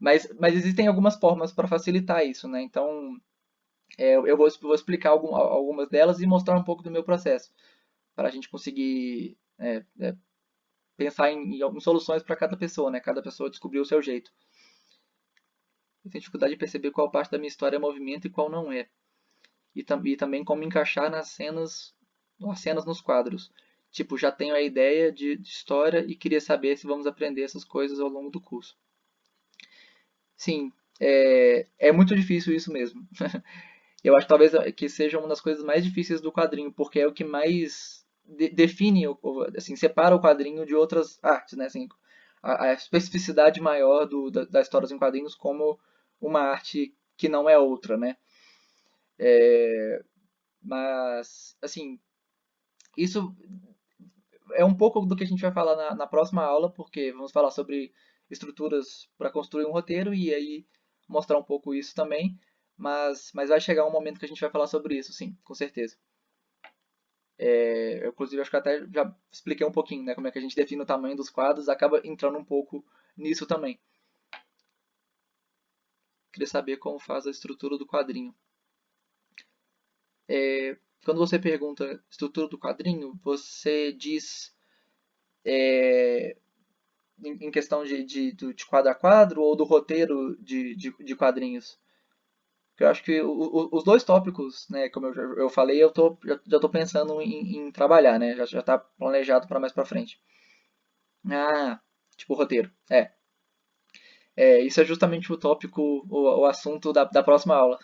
Mas existem algumas formas para facilitar isso, né? Então, eu vou explicar algumas delas e mostrar um pouco do meu processo, para a gente conseguir pensar em soluções para cada pessoa, né? Cada pessoa descobrir o seu jeito. Eu tenho dificuldade de perceber qual parte da minha história é movimento e qual não é. E também como encaixar nas cenas nos quadros. Tipo, já tenho a ideia de história e queria saber se vamos aprender essas coisas ao longo do curso. Sim, é muito difícil isso mesmo. Eu acho que talvez que seja uma das coisas mais difíceis do quadrinho, porque é o que mais define, assim, separa o quadrinho de outras artes, né? Assim, a especificidade maior das histórias em quadrinhos como uma arte que não é outra, né? Mas, assim, isso é um pouco do que a gente vai falar na próxima aula, porque vamos falar sobre estruturas para construir um roteiro e aí mostrar um pouco isso também. Mas vai chegar um momento que a gente vai falar sobre isso, sim, com certeza. Eu, inclusive, acho que até já expliquei um pouquinho, né, como é que a gente define o tamanho dos quadros, acaba entrando um pouco nisso também. queria saber como faz a estrutura do quadrinho. Quando você pergunta estrutura do quadrinho, você diz em questão de quadro a quadro ou do roteiro de quadrinhos? Eu acho que os dois tópicos, né, como eu falei, já estou pensando em trabalhar, né? Já está planejado para mais para frente. Tipo roteiro. Isso é justamente o tópico, o assunto da próxima aula.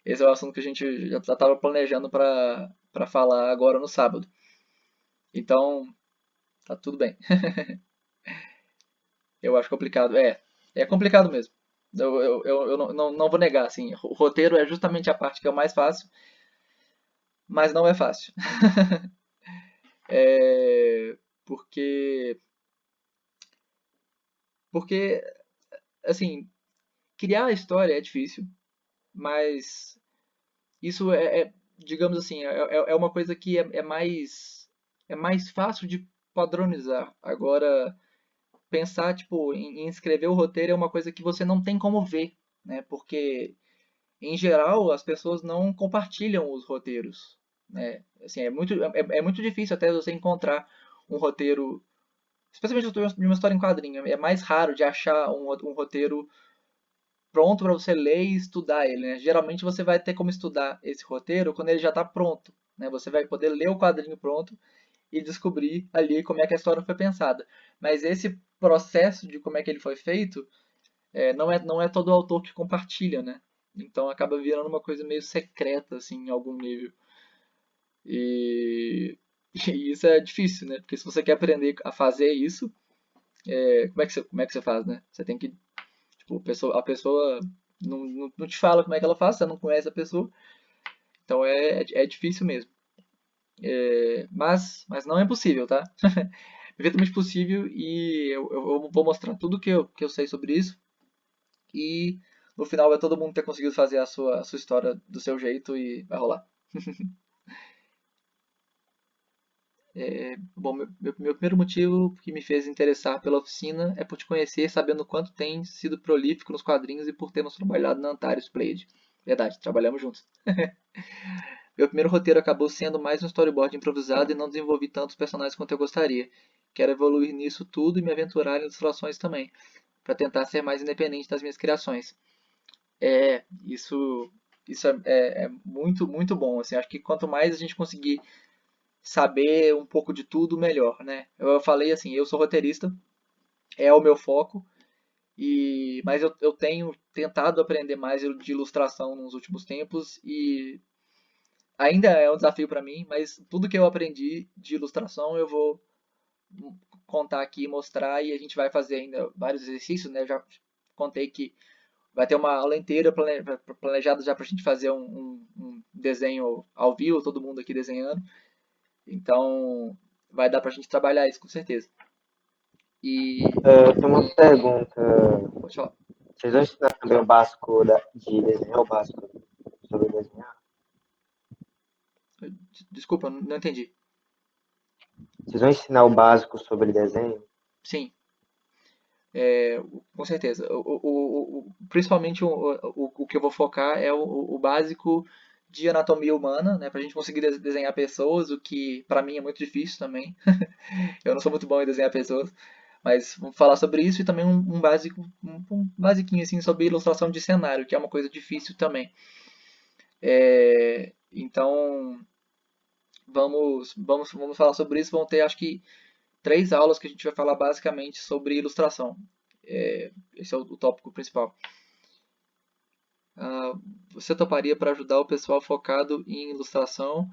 Esse é o assunto que a gente já estava planejando para falar agora no sábado. Então, tá tudo bem. Eu acho complicado. É complicado mesmo. Eu não vou negar, assim. O roteiro é justamente a parte que é o mais fácil, mas não é fácil. Porque, assim, criar a história é difícil, mas isso digamos assim, é uma coisa que é mais fácil de padronizar. Agora, pensar tipo em escrever o roteiro é uma coisa que você não tem como ver, né? Porque em geral as pessoas não compartilham os roteiros, né? Assim, é muito difícil até você encontrar um roteiro, especialmente de uma história em quadrinho. É mais raro de achar um roteiro pronto para você ler e estudar ele, né? Geralmente você vai ter como estudar esse roteiro quando ele já está pronto, né? Você vai poder ler o quadrinho pronto e descobrir ali como é que a história foi pensada. Mas esse processo de como é que ele foi feito, não é todo autor que compartilha, né? Então acaba virando uma coisa meio secreta, assim, em algum nível. E, e isso é difícil, né? Porque se você quer aprender a fazer isso, como é que você faz, né? Você tem que, tipo, a pessoa não te fala como é que ela faz, você não conhece a pessoa. Então é difícil mesmo. Mas não é impossível, tá? Perfeitamente possível e eu vou mostrar tudo que eu sei sobre isso. E no final vai todo mundo ter conseguido fazer a sua história do seu jeito e vai rolar. Bom, meu primeiro motivo que me fez interessar pela oficina é por te conhecer, sabendo o quanto tem sido prolífico nos quadrinhos e por termos trabalhado na Antares Blade. Verdade, trabalhamos juntos. Meu primeiro roteiro acabou sendo mais um storyboard improvisado e não desenvolvi tantos personagens quanto eu gostaria. Quero evoluir nisso tudo e me aventurar em ilustrações também, para tentar ser mais independente das minhas criações. Isso é muito, muito bom. Assim, acho que quanto mais a gente conseguir saber um pouco de tudo, melhor, né? Eu falei assim, eu sou roteirista, é o meu foco, mas eu tenho tentado aprender mais de ilustração nos últimos tempos e ainda é um desafio para mim, mas tudo que eu aprendi de ilustração eu vou contar aqui, mostrar e a gente vai fazer ainda vários exercícios, né? Eu já contei que vai ter uma aula inteira planejada já para a gente fazer um desenho ao vivo, todo mundo aqui desenhando. Então, vai dar pra gente trabalhar isso com certeza. E. Tem uma pergunta. Pode falar. Vocês vão ensinar também o básico de desenhar, o básico sobre desenhar? Desculpa, não entendi. Vocês vão ensinar o básico sobre desenho? Sim. Com certeza. Principalmente o que eu vou focar é o básico de anatomia humana, né, pra gente conseguir desenhar pessoas, o que pra mim é muito difícil também. Eu não sou muito bom em desenhar pessoas, mas vamos falar sobre isso e também um basiquinho assim sobre ilustração de cenário, que é uma coisa difícil também. Então, vamos falar sobre isso. Vão ter, acho que, 3 aulas que a gente vai falar basicamente sobre ilustração. Esse é o tópico principal. Você toparia para ajudar o pessoal focado em ilustração,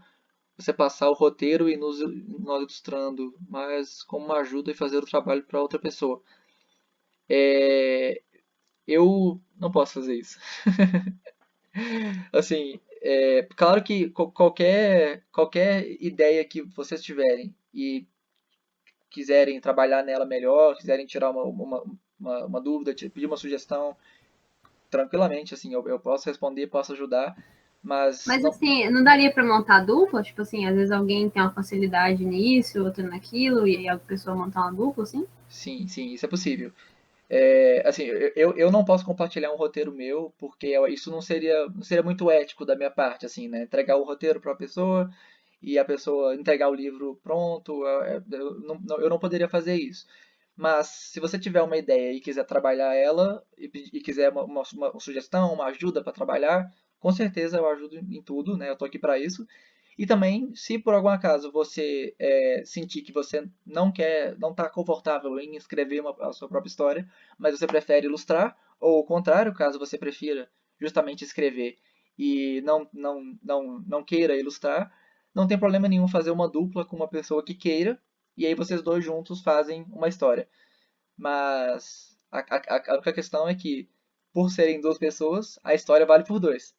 você passar o roteiro e nós ilustrando, mas como uma ajuda e fazer o trabalho para outra pessoa? Eu não posso fazer isso. Assim, claro que qualquer ideia que vocês tiverem e quiserem trabalhar nela melhor, quiserem tirar uma dúvida, pedir uma sugestão, tranquilamente, assim, eu posso responder, posso ajudar, mas não... assim, não daria para montar dupla? Tipo assim, às vezes alguém tem uma facilidade nisso, outro naquilo, e aí a pessoa montar uma dupla, assim? Sim, isso é possível. Assim, eu não posso compartilhar um roteiro meu, porque isso não seria muito ético da minha parte, assim, né? Entregar o roteiro para a pessoa e a pessoa entregar o livro pronto, eu não poderia fazer isso. Mas se você tiver uma ideia e quiser trabalhar ela e quiser uma sugestão, uma ajuda para trabalhar, com certeza eu ajudo em tudo, né? Eu tô aqui para isso. E também, se por algum acaso você sentir que você não está confortável em escrever a sua própria história, mas você prefere ilustrar, ou o contrário, caso você prefira justamente escrever e não queira ilustrar, não tem problema nenhum fazer uma dupla com uma pessoa que queira, e aí vocês dois juntos fazem uma história. Mas a única questão é que, por serem duas pessoas, a história vale por dois.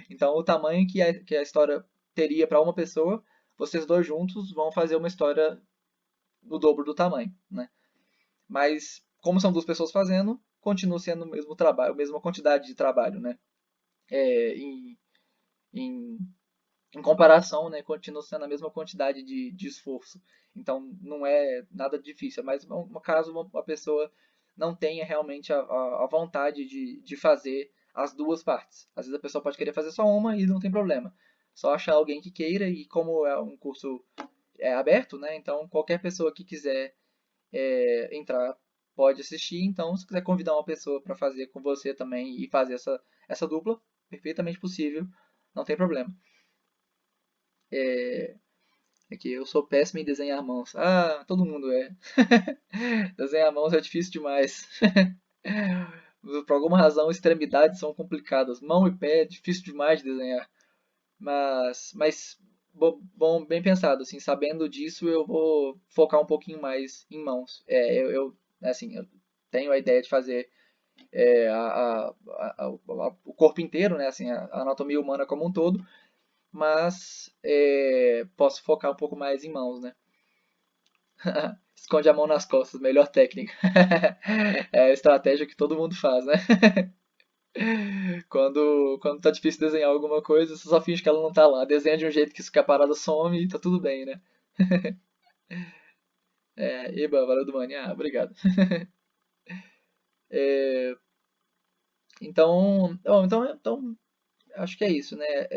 Então, o tamanho que a história teria para uma pessoa, vocês dois juntos vão fazer uma história do dobro do tamanho, né? Mas, como são duas pessoas fazendo, continua sendo o mesmo trabalho, a mesma quantidade de trabalho, né? Em, em, em comparação, né, continua sendo a mesma quantidade de esforço. Então, não é nada difícil. Mas, no caso, uma pessoa não tenha realmente a vontade de fazer as duas partes. Às vezes a pessoa pode querer fazer só uma e não tem problema. Só achar alguém que queira, e como é um curso aberto, né, então qualquer pessoa que quiser entrar pode assistir. Então, se quiser convidar uma pessoa para fazer com você também e fazer essa dupla, perfeitamente possível, não tem problema. Aqui, eu sou péssimo em desenhar mãos. Ah, todo mundo é. Desenhar mãos é difícil demais. Por alguma razão, extremidades são complicadas. Mão e pé é difícil demais de desenhar. Mas bom, bem pensado, assim, sabendo disso, eu vou focar um pouquinho mais em mãos. Assim, eu tenho a ideia de fazer o corpo inteiro, né, assim, a anatomia humana como um todo, mas posso focar um pouco mais em mãos, né? Esconde a mão nas costas, melhor técnica. É a estratégia que todo mundo faz, né? Quando tá difícil desenhar alguma coisa, você só finge que ela não tá lá. Desenha de um jeito que a parada some e tá tudo bem, né? Eba, valeu do mano. Ah, obrigado. Então, acho que é isso, né?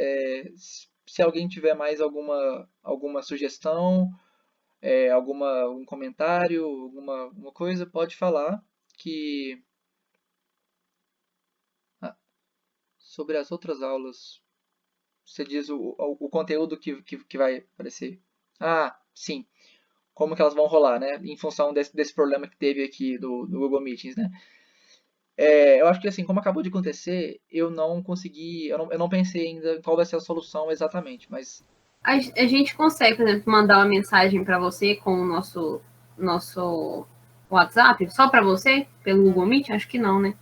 Se alguém tiver mais alguma sugestão, um comentário, alguma coisa, pode falar que sobre as outras aulas, você diz o conteúdo que vai aparecer. Ah, sim. Como que elas vão rolar, né? Em função desse problema que teve aqui do Google Meetings, né? Eu acho que assim, como acabou de acontecer, eu não consegui, eu não pensei ainda em qual vai ser a solução exatamente, mas A gente consegue, por exemplo, mandar uma mensagem para você com o nosso WhatsApp, só para você, pelo Google Meet? Acho que não, né?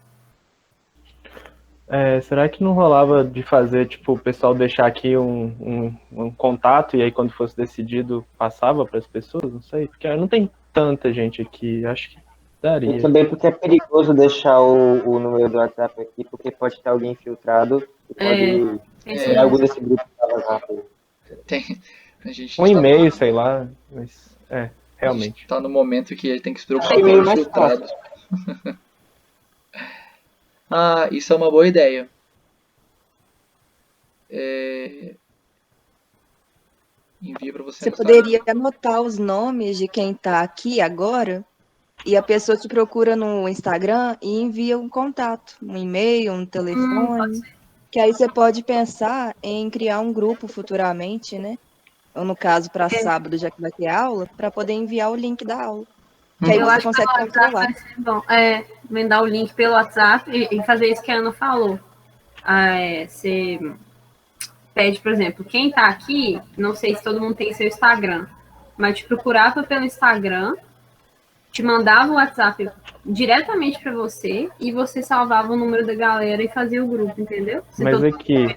Será que não rolava de fazer, tipo, o pessoal deixar aqui um contato e aí quando fosse decidido passava para as pessoas? Não sei, porque não tem tanta gente aqui, acho que daria. E também porque é perigoso deixar o número do WhatsApp aqui, porque pode ter alguém infiltrado e pode ter algo desse grupo que tá vazado. a gente Um e-mail, sei lá, mas realmente. Tá no momento que ele tem que se preocupar Acho com e-mail os mais filtrados. Isso é uma boa ideia. Envia para você Você no Instagram. poderia anotar os nomes de quem está aqui agora e a pessoa te procura no Instagram e envia um contato, um e-mail, um telefone, que aí você pode pensar em criar um grupo futuramente, né? Ou no caso, para sábado, já que vai ter aula, para poder enviar o link da aula. Que aí Eu você acho consegue que pelo WhatsApp controlar. vai ser bom. Mandar o link pelo WhatsApp e fazer isso que a Ana falou. Você pede, por exemplo, quem tá aqui, não sei se todo mundo tem seu Instagram, mas te procurava pelo Instagram, te mandava o WhatsApp diretamente para você e você salvava o número da galera e fazia o grupo, entendeu? Mas aqui,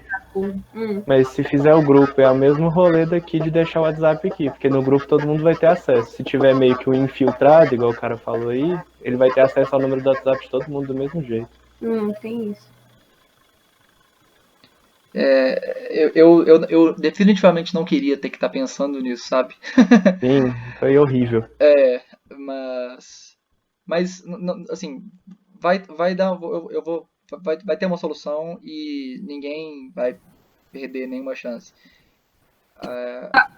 mas se fizer o grupo, é o mesmo rolê daqui de deixar o WhatsApp aqui, porque no grupo todo mundo vai ter acesso. Se tiver meio que um infiltrado, igual o cara falou aí, ele vai ter acesso ao número do WhatsApp de todo mundo do mesmo jeito. Tem isso. Eu definitivamente não queria ter que estar pensando nisso, sabe? Sim, foi horrível. Mas Mas, assim, vai dar, eu vou, vai ter uma solução e ninguém vai perder nenhuma chance.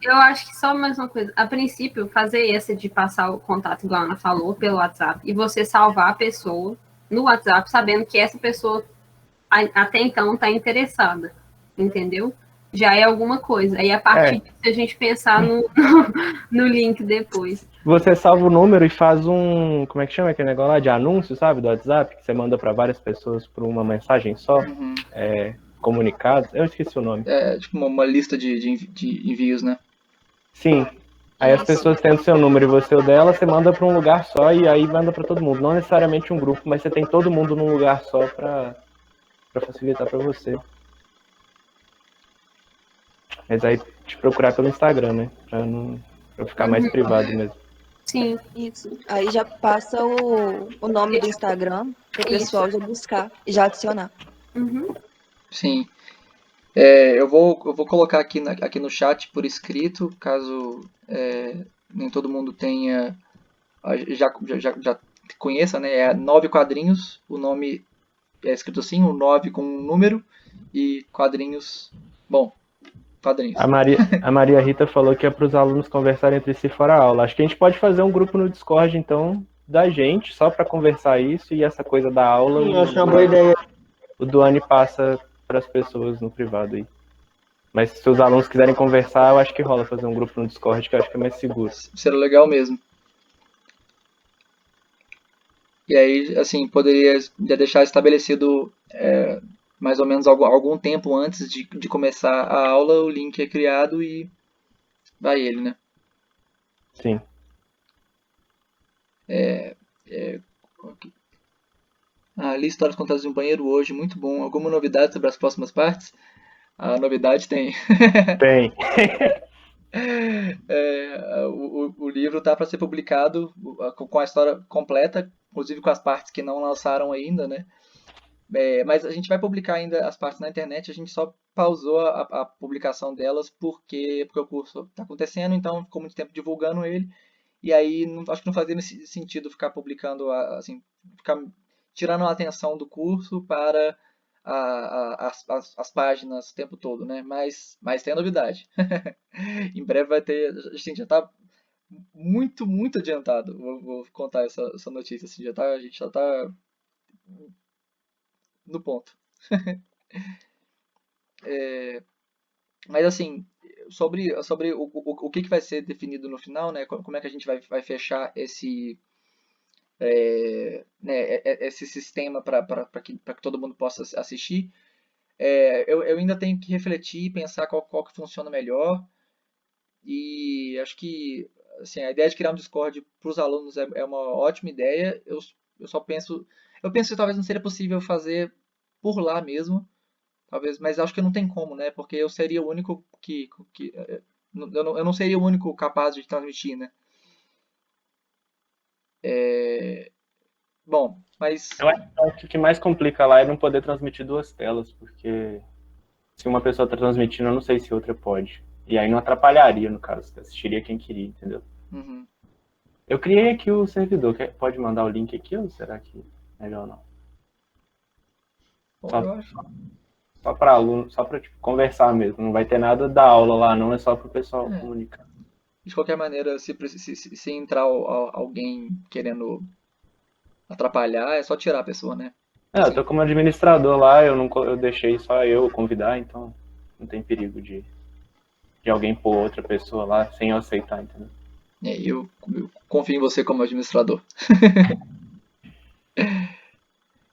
Eu acho que só mais uma coisa. A princípio, fazer essa de passar o contato, igual a Ana falou, pelo WhatsApp, e você salvar a pessoa no WhatsApp, sabendo que essa pessoa até então está interessada, entendeu? Já é alguma coisa. Aí, a partir disso, a gente pensar no link depois. Você salva o número e faz um, como é que chama aquele negócio lá de anúncio, sabe, do WhatsApp, que você manda para várias pessoas por uma mensagem só, comunicados, eu esqueci o nome. É tipo uma lista de envios, né? Sim. Aí as pessoas tendo seu número e você o dela, você manda para um lugar só e aí manda para todo mundo. Não necessariamente um grupo, mas você tem todo mundo num lugar só para facilitar para você. Mas aí te procurar pelo Instagram, né? Pra ficar mais privado mesmo. Sim. Isso. Aí já passa o nome do Instagram para o pessoal já buscar e já adicionar. Sim. Eu vou colocar aqui no chat por escrito, caso nem todo mundo tenha já conheça, né? É 9 quadrinhos, o nome é escrito assim, o 9 com um número e quadrinhos. Bom, quadrinhos. A Maria Rita falou que é para os alunos conversarem entre si fora a aula. Acho que a gente pode fazer um grupo no Discord, então, da gente, só para conversar isso e essa coisa da aula. Sim, acho uma boa ideia. O Duane passa para as pessoas no privado aí. Mas se os alunos quiserem conversar, eu acho que rola fazer um grupo no Discord, que eu acho que é mais seguro. Seria legal mesmo. E aí, assim, poderia já deixar estabelecido mais ou menos algum tempo antes de começar a aula, o link é criado e vai ele, né? Sim. Li histórias contadas em um banheiro hoje, muito bom. Alguma novidade sobre as próximas partes? A novidade tem. Tem. O livro tá para ser publicado com a história completa, inclusive com as partes que não lançaram ainda, né? Mas a gente vai publicar ainda as partes na internet, a gente só pausou a publicação delas porque o curso está acontecendo, então ficou muito tempo divulgando ele, e aí acho que não fazia sentido ficar publicando, assim, ficar tirando a atenção do curso para as páginas o tempo todo, né? Mas tem a novidade. Em breve vai ter, assim, já está muito, muito adiantado. Vou contar essa notícia, assim, a gente já está no ponto. Mas assim, sobre o que vai ser definido no final, né? Como é que a gente vai fechar esse esse sistema para que todo mundo possa assistir. Eu ainda tenho que refletir e pensar qual que funciona melhor. E acho que assim, a ideia de criar um Discord para os alunos é uma ótima ideia. Eu só penso que talvez não seria possível fazer por lá mesmo, talvez, mas acho que não tem como, né? Porque eu seria o único eu não seria o único capaz de transmitir, né? Bom, mas Eu acho que o que mais complica lá é não poder transmitir duas telas, porque se uma pessoa está transmitindo, eu não sei se outra pode. E aí não atrapalharia, no caso, assistiria quem queria, entendeu? Uhum. Eu criei aqui o servidor, pode mandar o link aqui ou será que melhor não? Bom, Só, eu acho. só para aluno, só para tipo, conversar mesmo, não vai ter nada da aula lá, não, é só para o pessoal comunicar. De qualquer maneira, se entrar alguém querendo atrapalhar, é só tirar a pessoa, né? Eu tô como administrador lá, eu deixei só eu convidar, então não tem perigo de alguém pôr outra pessoa lá sem eu aceitar, entendeu? Eu confio em você como administrador.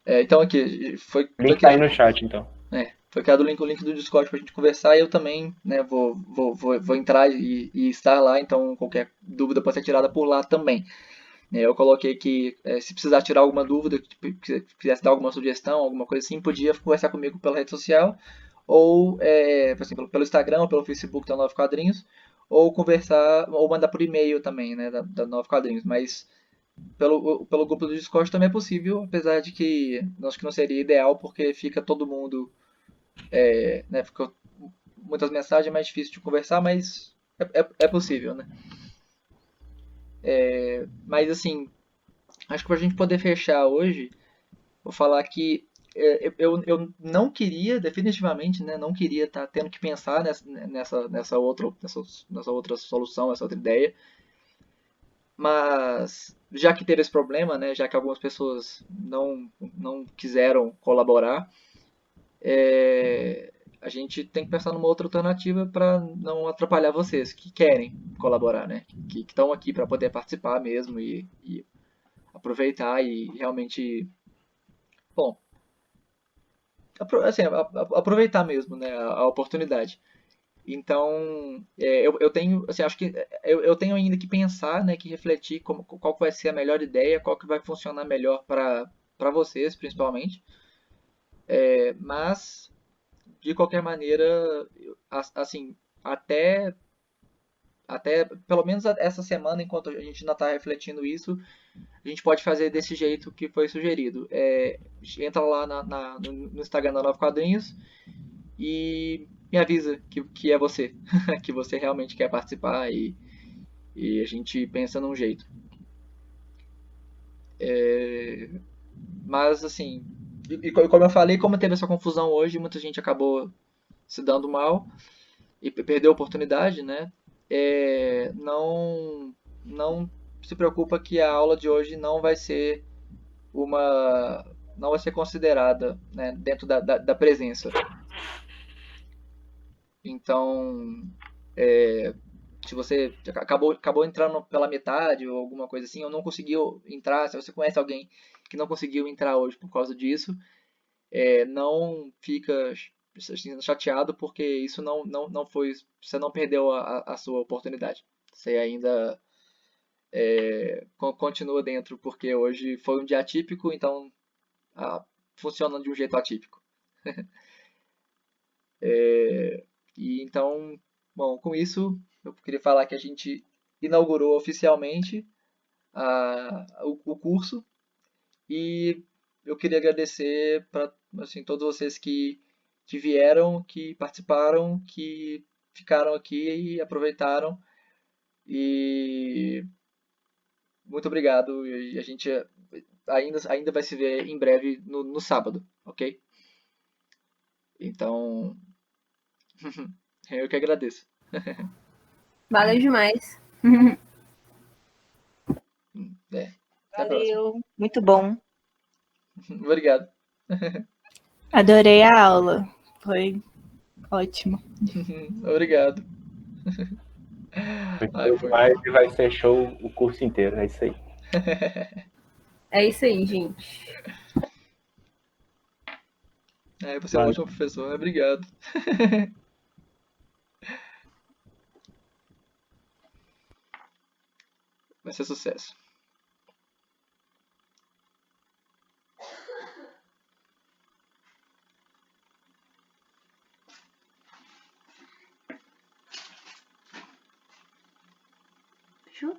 Então aqui, foi O link tá aí no chat, então. Foi criado o link do Discord pra gente conversar e eu também, né, vou entrar e estar lá, então qualquer dúvida pode ser tirada por lá também. Eu coloquei que se precisar tirar alguma dúvida, quisesse dar alguma sugestão, alguma coisa assim, podia conversar comigo pela rede social, ou assim, pelo Instagram ou pelo Facebook da Nove Quadrinhos, ou conversar, ou mandar por e-mail também, né, da Nove Quadrinhos, mas pelo grupo do Discord também é possível, apesar de que acho que não seria ideal, porque fica todo mundo, né, fica muitas mensagens, é mais difícil de conversar, mas é possível, né. Mas assim, acho que pra gente poder fechar hoje, vou falar que eu não queria, definitivamente, né, não queria estar tendo que pensar nessa outra solução, essa outra ideia, mas já que teve esse problema, né, já que algumas pessoas não quiseram colaborar, a gente tem que pensar numa outra alternativa para não atrapalhar vocês que querem colaborar, né, que estão aqui para poder participar mesmo e aproveitar e realmente, bom, assim, aproveitar mesmo, né, a oportunidade. Então, eu tenho, assim, acho que eu tenho ainda que pensar, né, que refletir qual que vai ser a melhor ideia, qual que vai funcionar melhor para vocês, principalmente. Mas, de qualquer maneira, assim, até pelo menos essa semana, enquanto a gente ainda está refletindo isso, a gente pode fazer desse jeito que foi sugerido. Entra lá no Instagram da Nova Quadrinhos e me avisa que é você, que você realmente quer participar e a gente pensa num jeito. Mas assim, como eu falei, como teve essa confusão hoje, muita gente acabou se dando mal e perdeu a oportunidade, né? Não se preocupa que a aula de hoje não vai ser considerada, né, dentro da presença. Então, se você acabou entrando pela metade ou alguma coisa assim, ou não conseguiu entrar, se você conhece alguém que não conseguiu entrar hoje por causa disso, não fica assim, chateado, porque isso não foi, você não perdeu a sua oportunidade. Você ainda continua dentro, porque hoje foi um dia atípico, então funciona de um jeito atípico. E então, bom, com isso, eu queria falar que a gente inaugurou oficialmente o curso e eu queria agradecer para assim, todos vocês que vieram, que participaram, que ficaram aqui e aproveitaram. E muito obrigado. E a gente ainda vai se ver em breve no sábado, ok? Então, eu que agradeço. Valeu demais. Até a próxima. Valeu, muito bom. Obrigado. Adorei a aula. Foi ótimo. Obrigado. Mas vai ser show o curso inteiro, é isso aí. É isso aí, gente. Você é um ótimo professor. Obrigado. Vai ser sucesso. Fechou?